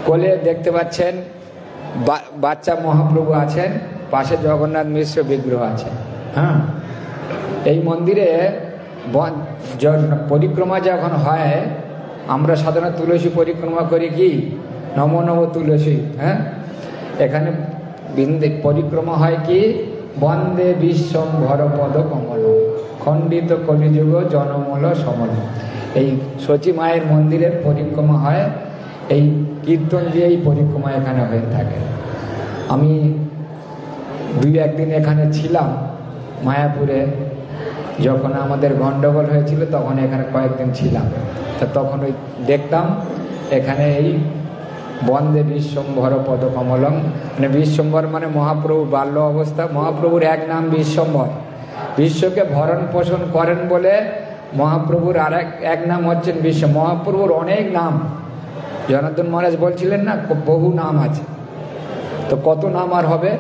কোলে দেখতে পাচ্ছেন বাচ্চা মহাপ্রভু আছেন, পাশে জগন্নাথ মিশ্র বিগ্রহ আছে। হ্যাঁ, এই মন্দিরে পরিক্রমা যখন হয়, আমরা সাধারণত তুলসী পরিক্রমা করি, কি নম নম তুলসী। হ্যাঁ, এখানে পরিক্রমা হয় কি বন্দে বিশ্বম্ভর পদ কমল, খণ্ডিত কলিযুগ জনমূল সমল। এই সচী মায়ের মন্দিরের পরিক্রমা হয়, এই কীর্তন দিয়েই পরিক্রমা এখানে হয়ে থাকে। আমি 2-1 দিন এখানে ছিলাম মায়াপুরে, যখন আমাদের গন্ডগোল হয়েছিল তখন এখানে কয়েকদিন ছিলাম। তা তখন ওই দেখতাম এখানে এই বন্দে বিশ্বম্ভর পদ কমলম, মানে বিশ্বম্ভর মানে মহাপ্রভু বাল্য অবস্থা। মহাপ্রভুর এক নাম বিশ্বম্ভর, বিশ্বকে ভরণ পোষণ করেন বলে মহাপ্রভুর আর এক নাম হচ্ছেন বিশ্ব। মহাপ্রভুর অনেক নাম, জনার্দন মহারাজ বলছিলেন না, বহু নাম আছে। তো কত নাম আর হবে,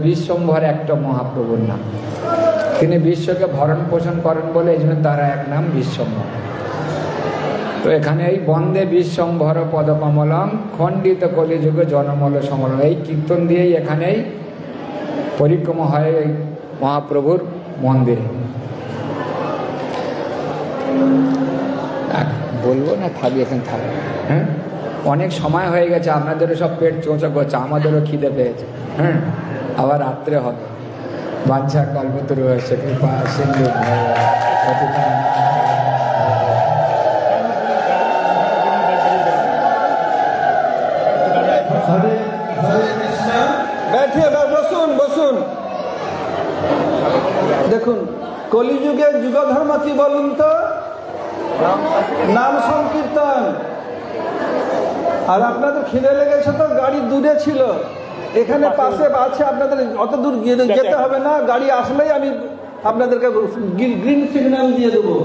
বিশ্বম্ভর একটা মহাপ্রভুর নাম। তিনি বিশ্বকে ভরণ পোষণ করেন বলে এই জন্য তারা এক নাম বিশ্বম্ভর। তো এখানে এই বন্দে বিশ্বম্ভর পদকমলম খণ্ডিত কলিযুগে জনমল সমল, এই কীর্তন দিয়েই এখানেই পরিক্রমা হয় এই মহাপ্রভুর মন্দিরে। বলবো না, থাকবে এখানে থাকবে। হ্যাঁ, অনেক সময় হয়ে গেছে, আপনাদেরও সব পেট চোঁচা করছে, আমাদেরও খিদে পেয়েছে। হ্যাঁ, আবার রাত্রে হবে। বাঞ্ছা কল্পতরু হয়েছে কৃপা সিন্ধু বসুন বসুন। দেখুন, কলিযুগের যুগ ধর্ম কি বলুন তো? নাম সংকীর্তন। আর আপনাদের খিদে লেগেছে তো, গাড়ি দূরে ছিল, এখানে পাশে আছে, আপনাদের অত দূর যেতে হবে না, গাড়ি আসলেই আমি আপনাদেরকে গ্রিন সিগন্যাল দিয়ে দেবো।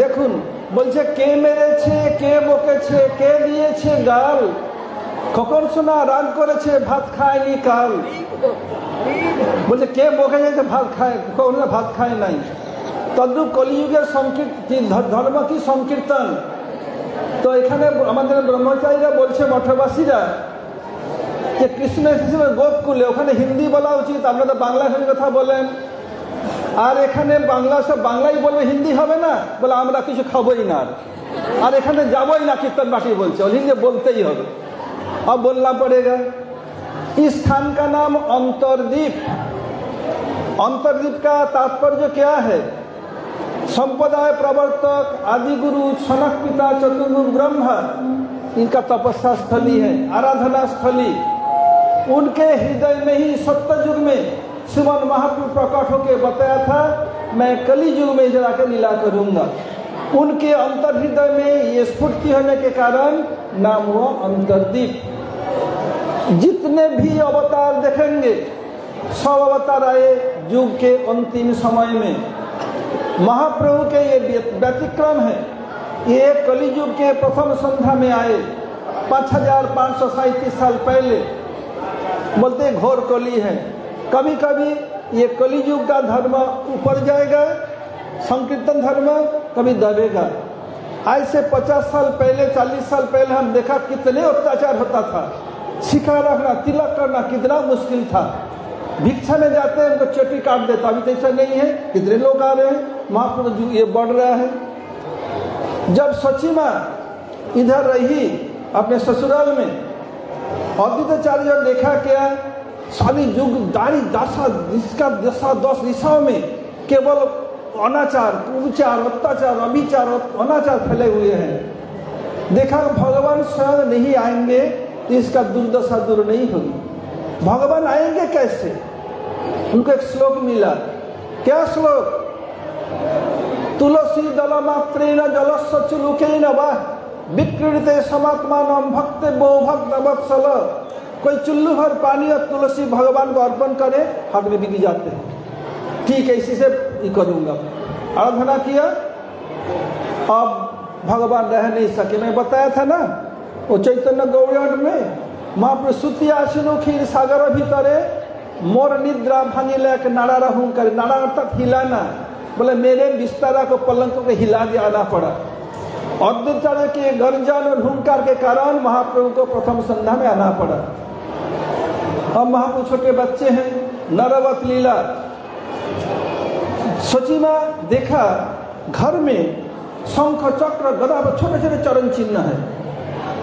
দেখুন, বলছে কে মেরেছে, কে বকেছে, কে দিয়েছে গাল, কখন শোনা রাগ করেছে ভাত খায়নি কাল। বলছে কে বকে যাচ্ছে ভাত খায়, কখনো ভাত খায় নাই। তদ্রূপ কলিযুগের ধর্ম কি সংকীর্তন। তো এখানে আমাদের ব্রহ্মচারীরা বলছে, মঠবাসীরা যে কৃষ্ণ এসেছিলেন গোকুলে, ওখানে হিন্দি বলা উচিত, আপনারা বাংলা কথা বলেন। আর এখানে বাংলা সব বাংলাই বলবে, হিন্দি হবে না, বলে আমরা কিছু খাবোই না, আর এখানে যাবোই না, কীর্তন বাটি বলছে, হিন্দি বলতেই হবে। अब बोलना पड़ेगा। इस स्थान का नाम अंतरदीप। अंतरदीप का तात्पर्य क्या है? संप्रदाय प्रवर्तक आदि गुरु सनक पिता चतुर्मुख ब्रह्मा, इनका तपस्या स्थली है, आराधना स्थली। उनके हृदय में ही सत्ययुग में श्रीमन महाप्रभु प्रकट होकर बताया था, मैं कली युग में जाकर लीला करूंगा। उनके अंतर हृदय में ये स्फूर्ति होने के कारण नाम हुआ अंतरदीप। जितने भी अवतार देखेंगे सब अवतार आए युग के अंतिम समय में। महाप्रभु के ये व्यतिक्रम है, ये कली युग के प्रथम संध्या में आए 5537 साल पहले। बोलते घोर कली है। कभी कभी ये कली युग का धर्म ऊपर जाएगा, संकीर्तन धर्म कभी दबेगा। आज से 50 साल पहले 40 साल पहले हम देखा कितने अत्याचार होता था। सिखा रखना, तिलक करना कितना मुश्किल था। भिक्षा में जाते हैं उनको चोटी काट देता, अभी तो ऐसा नहीं है। कितने लोग आ रहे हैं, महाप्रभु ये बढ़ रहा है। जब सची माँ इधर रही अपने ससुराल में, अद्वैताचार्य जब देखा क्या सारी युग दारी दशा, जिसका दशा 10 दिशाओं में केवल अनाचार, कुचार, अत्याचार, अभिचार, अनाचार फैले हुए हैं। देखा भगवान स्वयं नहीं आएंगे तो इसका दुर्दशा दूर नहीं होगी। भगवान आएंगे कैसे? उनको एक श्लोक मिला। क्या श्लोक? तुलसी दल मात्रेण जलस्य चुलुकेन वा विक्रीडते समात्मानं भक्तेभ्यो भक्तवत्सल। कोई चुल्लू भर पानी और तुलसी भगवान को अर्पण करे, हाथ में बिक जाते हैं। ठीक है, इसी से करूंगा। आराधना किया, अब भगवान रह नहीं सके। मैं बताया था ना वो चैतन्य गौड़ियन में महाप्रभु सुतिया आसिनु क्षीर सागर भीतरे मोर निद्रा भांगिले के नाड़ा रहूं कर। नाड़ा अर्थात हिलाना, बोले मेरे बिस्तरा को पलंग को हिला दिया आना पड़ा। अद्वैताचार्य के गर्जन और हुंकार के कारण महाप्रभु को प्रथम संध्या में आना पड़ा। अब महाप्रभु छोटे बच्चे हैं, नरवत लीला। सची माँ देखा घर में शंख चक्र गदा पर छोटे छोटे चरण चिन्ह है।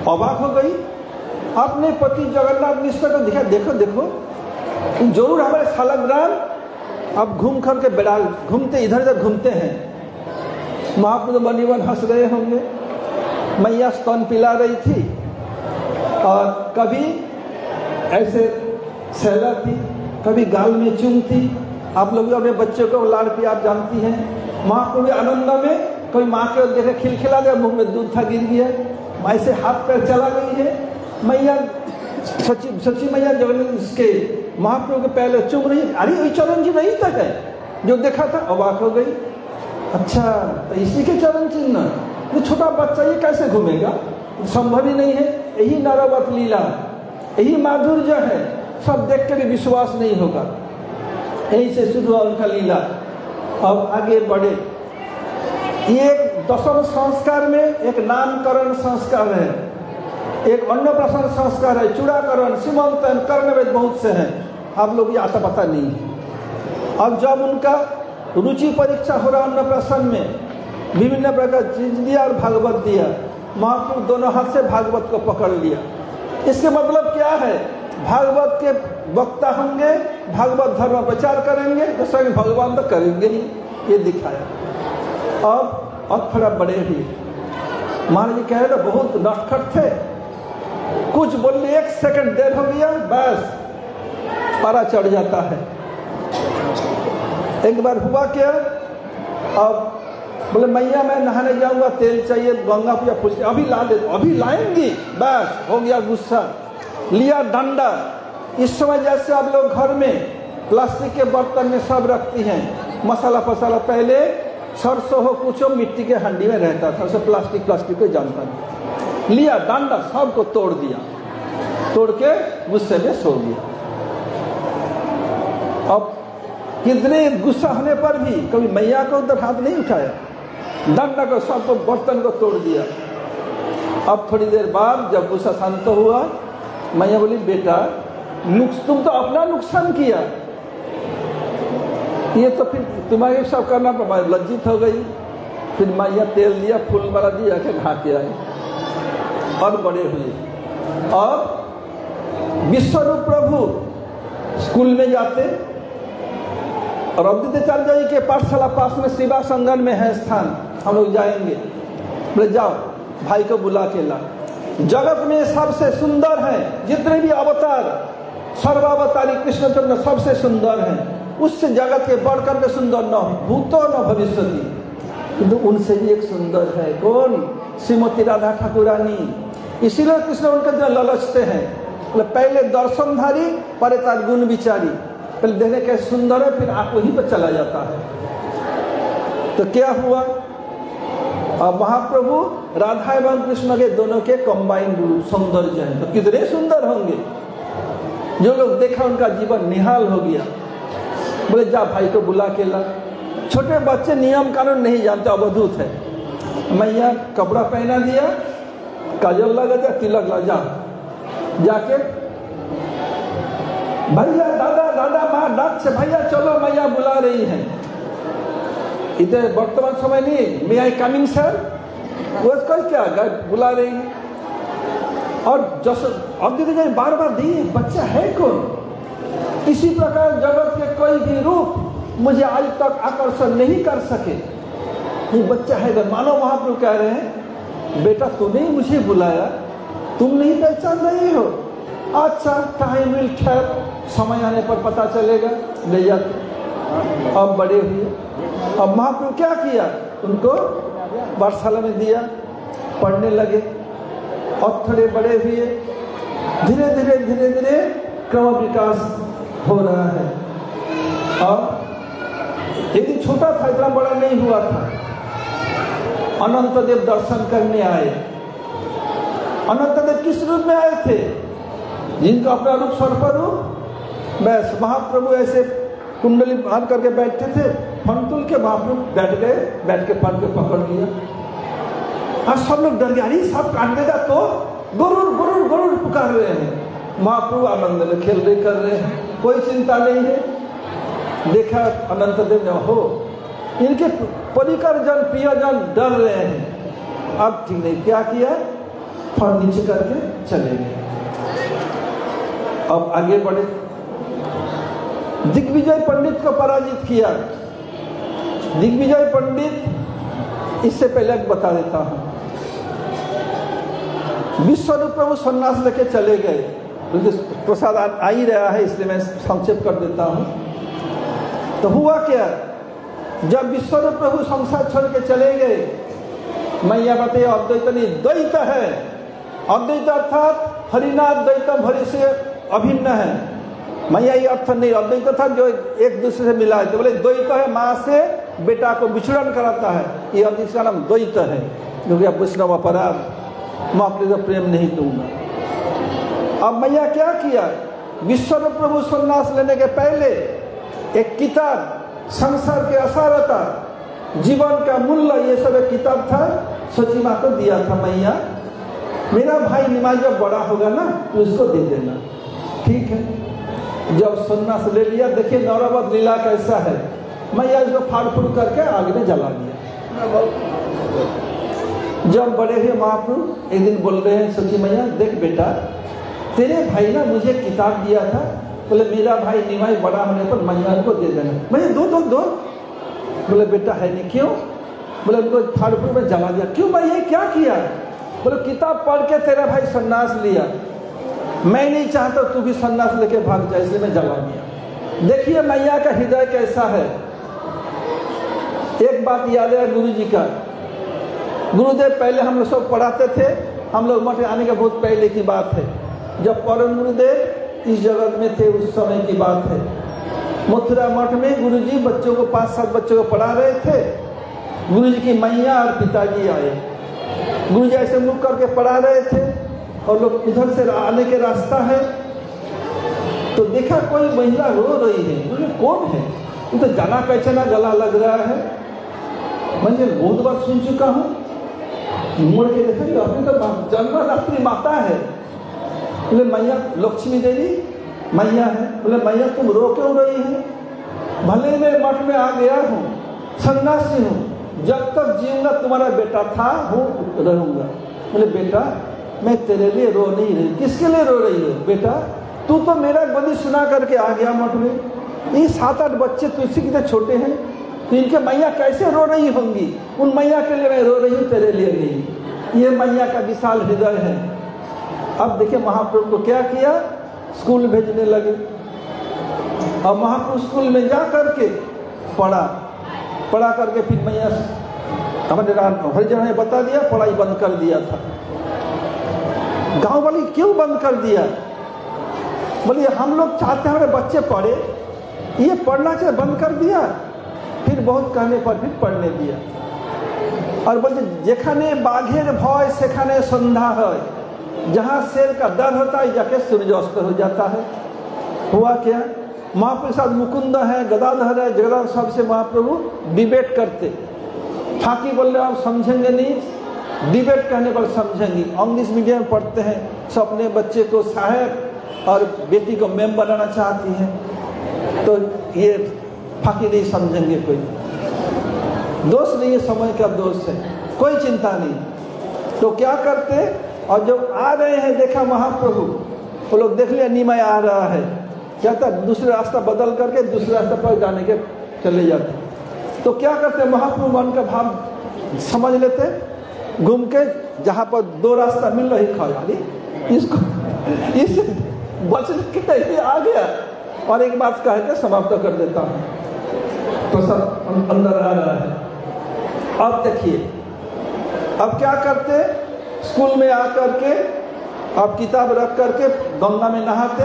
अबाक हो गई। अपने पति जगन्नाथ मिश्र को दिखा, देखो देखो जरूर हमारे सालग्राम। अब घूम कर के बेड़ा घूमते, इधर उधर घूमते हैं। महाप्रभु बनीवन हंस रहे होंगे। मैया स्तन पिला रही थी और कभी ऐसे सहलाती, कभी गाल में चूमती। आप लोग अपने बच्चों को लाड़ प्यार जानती हैं। महाप्रभु आनंद में कोई माँ के देखे खिलखिला दिया, मुंह में दूध था गिर गया, माँ से हाथ पैर चला गई है। मैया सच्ची मैया जगन्नाथ इसके महाप्रभु के पहले चुम रही है। अरे वही चरण जी नहीं तक है जो देखा था। अवाक हो गई। अच्छा, तो इसी के चरण चिन्ह, वो छोटा बच्चा ये कैसे घूमेगा? संभव ही नहीं है। यही नरवत लीला, यही माधुर्य है। सब देख के भी विश्वास नहीं होगा। यही से शुरू हुआ उनका लीला। अब आगे बढ़े। ये दशम संस्कार में एक नामकरण संस्कार है, एक अन्नप्राशन संस्कार है, चूड़ाकरण, सीमंतन, कर्णवेद बहुत से हैं। आप लोग ये आता पता नहीं है। अब जब उनका रुचि परीक्षा हो रहा अन्नप्राशन में, विभिन्न प्रकार चीज दिया और भागवत दिया। महाप्रभु दोनों हाथ से भागवत को पकड़ लिया। इसके मतलब क्या है? भागवत के वक्ता होंगे, भागवत धर्म प्रचार करेंगे तो स्वयं भगवान तो करेंगे ही, ये दिखाया। अब थोड़ा बड़े ही महाराज जी कह रहे बहुत नटखट थे, कुछ बोलने 1 सेकंड देर हो गया बस पारा चढ़ जाता है। एक बार हुआ क्या, अब बोले मैया मैं नहाने जाऊंगा, तेल चाहिए, गंगा पूजा पूछ, अभी ला दे, अभी लाएंगी, बस हो गया गुस्सा, लिया डंडा। इस समय जैसे आप लोग घर में प्लास्टिक के बर्तन में सब रखती हैं मसाला फसाला, पहले सरसों हो कुछ हो मिट्टी के हांडी में रहता था, उसे प्लास्टिक को जानता नहीं। लिया डंडा, सबको तोड़ दिया, तोड़ के गुस्से में सो गया। अब कितने गुस्सा होने पर भी कभी मैया को उधर हाथ नहीं उठाया, डंडा को सबको बर्तन को तोड़ दिया। अब थोड़ी देर बाद जब गुस्सा शांत हुआ, मैया बोली बेटा तुम तो अपना नुकसान किया, ये तो फिर तुम्हारे सब करना पड़ा। लज्जित हो गई, फिर मैया तेल दिया, फूल माला दिया के नहा के आए और बड़े हुए। और विश्वरूप प्रभु स्कूल में जाते और अद्वैताचार्य जी के पाठशाला पास में सेवा संगम में है स्थान, हम लोग जाएंगे। बोले जाओ भाई को बुला के ला। जगत में सबसे सुंदर है, जितने भी अवतार सर्वावतारी कृष्णचंद्र सबसे सुंदर है, उससे जगत के बढ़कर के सुंदर न हो, भूतो न भविष्यति, किंतु उनसे भी एक सुंदर है। कौन? श्रीमती राधा ठाकुरानी। इसीलिए कृष्ण उनके जो ललचते हैं, पहले दर्शनधारी पर तार गुण विचारी, पहले देखने के सुंदर है, फिर आप वहीं पर चला जाता है। तो क्या हुआ? अब महाप्रभु राधा एवं कृष्ण के दोनों के कंबाइंड रूप सौंदर्य है, तो कितने सुंदर होंगे। जो लोग देखा उनका जीवन निहाल हो गया। बोले जा भाई को बुला के ला। छोटे बच्चे नियम कानून नहीं जानते, अवधूत है। मैया कपड़ा पहना दिया, काजल लगा दिया, तिलक लगा, जा जाके भैया दादा दादा माँ डाक से भैया चलो मैया बुला रही है। इधर वर्तमान समय नहीं, मे आई कमिंग सर, वो क्या बुला रही है। और जैसे अब देखिए बार बार दी, बच्चा है कौन? इसी प्रकार जगत के कोई भी रूप मुझे आज तक आकर्षण नहीं कर सके, ये बच्चा है। मानो महाप्रभु कह रहे हैं बेटा तूने ही मुझे बुलाया, तुम नहीं पहचान रहे हो। अच्छा टाइम विल टेल, समय आने पर पता चलेगा। ले जाते। अब बड़े हुए। अब महाप्रभु क्या किया? उनको पाठशाला में दिया, पढ़ने लगे और थोड़े बड़े हुए। धीरे धीरे धीरे धीरे क्रम विकास हो रहा है। और यदि छोटा था, इतना बड़ा नहीं हुआ था। अनंत देव दर्शन करने आए। अनंत देव किस रूप में आए थे? जिनका अपना रूप सर्वरूप। बस महाप्रभु ऐसे कुंडली बांध करके बैठते थे, फंतुल के महाप्रभु बैठ गए, बैठ के फन को पकड़ लिया। और सब लोग डर गए, अरे सब काट देगा तो गरुड़ गरुड़ गरुड़ पुकार रहे हैं। महाप्रभु आनंद में खेल रहे कर रहे हैं, कोई चिंता नहीं है। देखा अनंत देव ने, हो इनके परिकर जन प्रियजन डर रहे हैं। अब ठीक नहीं, क्या किया? फन नीचे करके चले गए। अब आगे बढ़े, दिग्विजय पंडित को पराजित किया। दिग्विजय पंडित, इससे पहले बता देता हूं, विश्वरूप प्रभु सन्यास लेके चले गए, क्योंकि प्रसाद आ ही रहा है इसलिए मैं संक्षेप कर देता हूं। तो हुआ क्या? जब विश्वरूप प्रभु संसार छोड़ के चले गए, मैया बताइए अद्वैत नहीं द्वैत है। अद्वैत अर्थात हरिनाथ द्वैतम, हरि से अभिन्न है। मैया ये अर्थ नहीं, अद्वैत था जो एक दूसरे से मिला है। तो बोले द्वैत है, माँ से बेटा को विचरण कराता है, ये अद्वैत का नाम द्वैत है। क्योंकि अब वैष्णव अपराध, मैं अपने से प्रेम नहीं दूंगा। अब मैया क्या किया? विश्वरूप प्रभु सन्यास लेने के पहले एक किताब, संसार के असारता, जीवन का मूल्य, ये सब एक किताब था, सची माँ को दिया था। मैया मेरा भाई निमाई जब बड़ा होगा ना तो उसको दे देना। ठीक है। जब सन्यास ले लिया, देखिए नौरवत लीला कैसा है। मैया इसको फाड़ फूड़ करके आग में जला दिया। जब बड़े हुए महाप्रभु एक दिन बोल रहे हैं, सची मैया देख बेटा, तेरे भाई ना मुझे किताब दिया था, बोले मेरा भाई निमाई बड़ा होने पर मैया को दे देना। मैया दो दो दो। बोले बेटा है नहीं, क्यों? बोले उनको फाड़ फूड़ में जला दिया। क्यों मैया, क्या किया? बोले किताब पढ़ के तेरा भाई सन्यास लिया, मैं नहीं चाहता तू भी सन्यास लेके भाग जाए, इसलिए मैं जला दिया। देखिए मैया का हृदय कैसा है। एक बात याद है गुरु जी का। गुरुदेव पहले हम लोग सब पढ़ाते थे, हम लोग मठ आने का बहुत पहले की बात है, जब परम गुरुदेव इस जगत में थे, उस समय की बात है। मथुरा मठ में गुरुजी बच्चों को 5-7 बच्चों को पढ़ा रहे थे। गुरुजी की मैया और पिताजी आए। गुरुजी ऐसे मुख करके पढ़ा रहे थे और लोग उधर से आने के रास्ता है, तो देखा कोई महिला रो रही है। बोले कौन है? ये तो जाना पहचाना गला लग रहा है, मैं बहुत बार सुन चुका हूँ। मुड़ के देखा अपनी तो जन्मदात्री माता है। बोले मैया लक्ष्मी देवी। मैया है। बोले मैया तुम रो क्यों रही है? भले मैं मठ में आ गया हूँ, सन्यासी हूँ, जब तक जीऊंगा तुम्हारा बेटा था हूँ रहूंगा। बोले बेटा मैं तेरे लिए रो नहीं रही। किसके लिए रो रही हो बेटा? तू तो मेरा गदी सुना करके आ गया मठ में। ये 7-8 बच्चे तुझसे कितने छोटे हैं, तो इनके मैया कैसे रो रही होंगी? उन मैया के लिए मैं रो रही हूँ, तेरे लिए नहीं। ये मैया का विशाल हृदय है। अब देखिए महाप्रभु को क्या किया, स्कूल भेजने लगे। अब महाप्रभु स्कूल में जा करके पढ़ा करके फिर मैया हमारे हरिजन ने बता दिया, पढ़ाई बंद कर दिया था। गांव वाली क्यों बंद कर दिया? बोलिए हम लोग चाहते हैं हमारे बच्चे पढ़े, ये पढ़ना चाहिए, बंद कर दिया। फिर बहुत कहने पर फिर पढ़ने दिया। और बोलते जेखाने बाघेर भय सेखाने संध्या है, जहां शेर का डर होता है जाके सूर्यास्त हो जाता है। हुआ क्या, महाप्रभु के साथ मुकुंद है, गदाधर है, जगदाध साहब से महाप्रभु डिबेट करते। फाकी बोल रहे आप समझेंगे नहीं, डिबेट कहने पर समझेंगे। इंग्लिश मीडियम में पढ़ते हैं, सब अपने बच्चे को साहब और बेटी को मैम बनाना चाहती है, तो ये फाकी नहीं समझेंगे। कोई दोष नहीं है, समय का दोष है, कोई चिंता नहीं। तो क्या करते, और जब आ रहे हैं देखा महाप्रभु, वो लोग देख लिया निमय आ रहा है, क्या था दूसरे रास्ता बदल करके दूसरे रास्ते पर जाने के चले जाते। तो क्या करते महाप्रभु मन का भाव समझ लेते, घूम के जहां पर 2 रास्ता मिल रही खाली इसको इस बचने के लिए आ गया और एक बात कह के समाप्त कर देता हूं। तो सब अंदर आ रहा है। अब देखिए अब क्या करते, स्कूल में आकर के अब किताब रख करके गंगा में नहाते,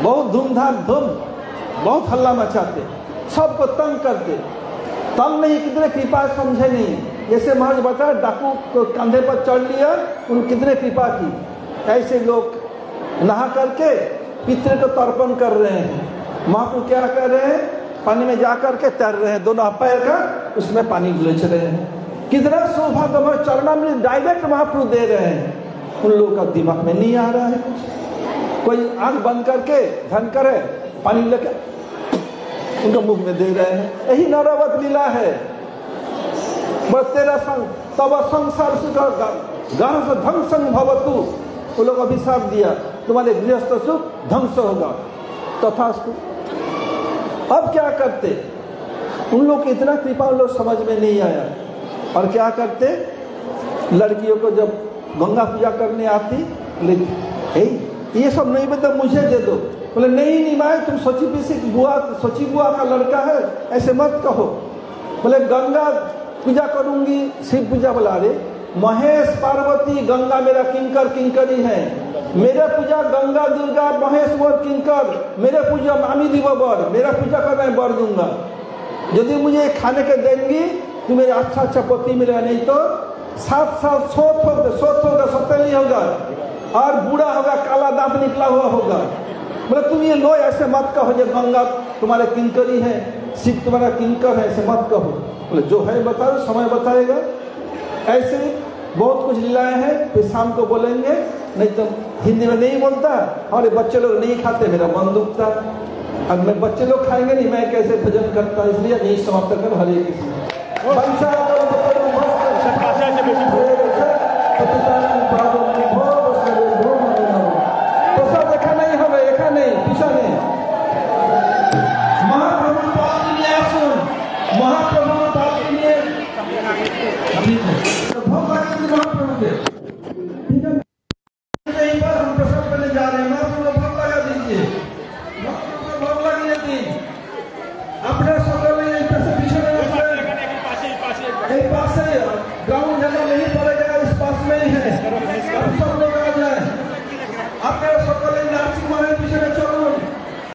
बहुत धूमधाम बहुत हल्ला मचाते, सबको तंग करते। तंग नहीं, कितने कृपा समझे नहीं। जैसे महाराज बताया डाकू को कंधे पर चढ़ लिया, उन कितने कृपा की। ऐसे लोग नहा करके पितृ को तर्पण कर रहे हैं। महाप्रभु क्या कर रहे हैं, पानी में जा करके तैर रहे हैं, दोनों पैर का उसमें पानी गुलेच रहे हैं। कितना सौभाग्य, चरणामृत डायरेक्ट महाप्रभु दे रहे हैं। उन लोगों का दिमाग में नहीं आ रहा है कुछ। कोई आंख बंद करके धन करे, पानी लेके उनके मुख में दे रहे हैं। यही नौरवत लीला है। बस तेरा संग तब संसार सुख गान से ध्वंस भवतु, वो लोग अभिशाप दिया तुम्हारे गृहस्थ सुख ध्वंस होगा, तथास्तु। अब क्या करते, उन लोग की इतना कृपा उन लोग समझ में नहीं आया। और क्या करते, लड़कियों को जब गंगा पूजा करने आती, ये सब नहीं बता मुझे दे दो। बोले नहीं माए, तुम सोची बुआ का लड़का है, ऐसे मत कहो। बोले गंगा पूजा करूंगी, शिव पूजा बोला रे महेश पार्वती गंगा मेरा किंकर किंकरी है। मेरा पूजा गंगा दुर्गा महेश वर किंकर, मेरा पूजा मामी दी बर, मेरा पूजा कर मैं बर दूंगा। यदि मुझे खाने के देंगी तो मेरा अच्छा पति मिलेगा, नहीं तो 7 साल सोत होगा, सत्य नहीं होगा, और बूढ़ा होगा, काला दांत निकला हुआ होगा। बोले तुम ये लो, ऐसे मत कहो जो गंगा तुम्हारे किंकरी है, शिव तुम्हारा किंकर है, ऐसे मत कहो। बोले जो है बताओ, समय बताएगा। ऐसे बहुत कुछ लीलाएं हैं, फिर शाम को बोलेंगे, नहीं तो हिंदी में नहीं बोलता, हमारे बच्चे लोग नहीं खाते, मेरा मन दुखता। अब मैं बच्चे लोग खाएंगे नहीं, मैं कैसे भजन करता, इसलिए यही समाप्त कर। हरे कृष्ण। तो सब देखा नहीं हमें, देखा नहीं, पीछा नहीं। महाप्रभु पाप के लिए सुन, महाप्रभु पाप के लिए भोग लगाएंगे महाप्रभु के। नहीं पर हम प्रसाद करने जा रहे हैं, महाप्रभु भोग लगा दीजिए, महाप्रभु भोग लगा दीजिए। अपने सकल में पीछे पास ग्राउंड जगह नहीं पड़ेगा।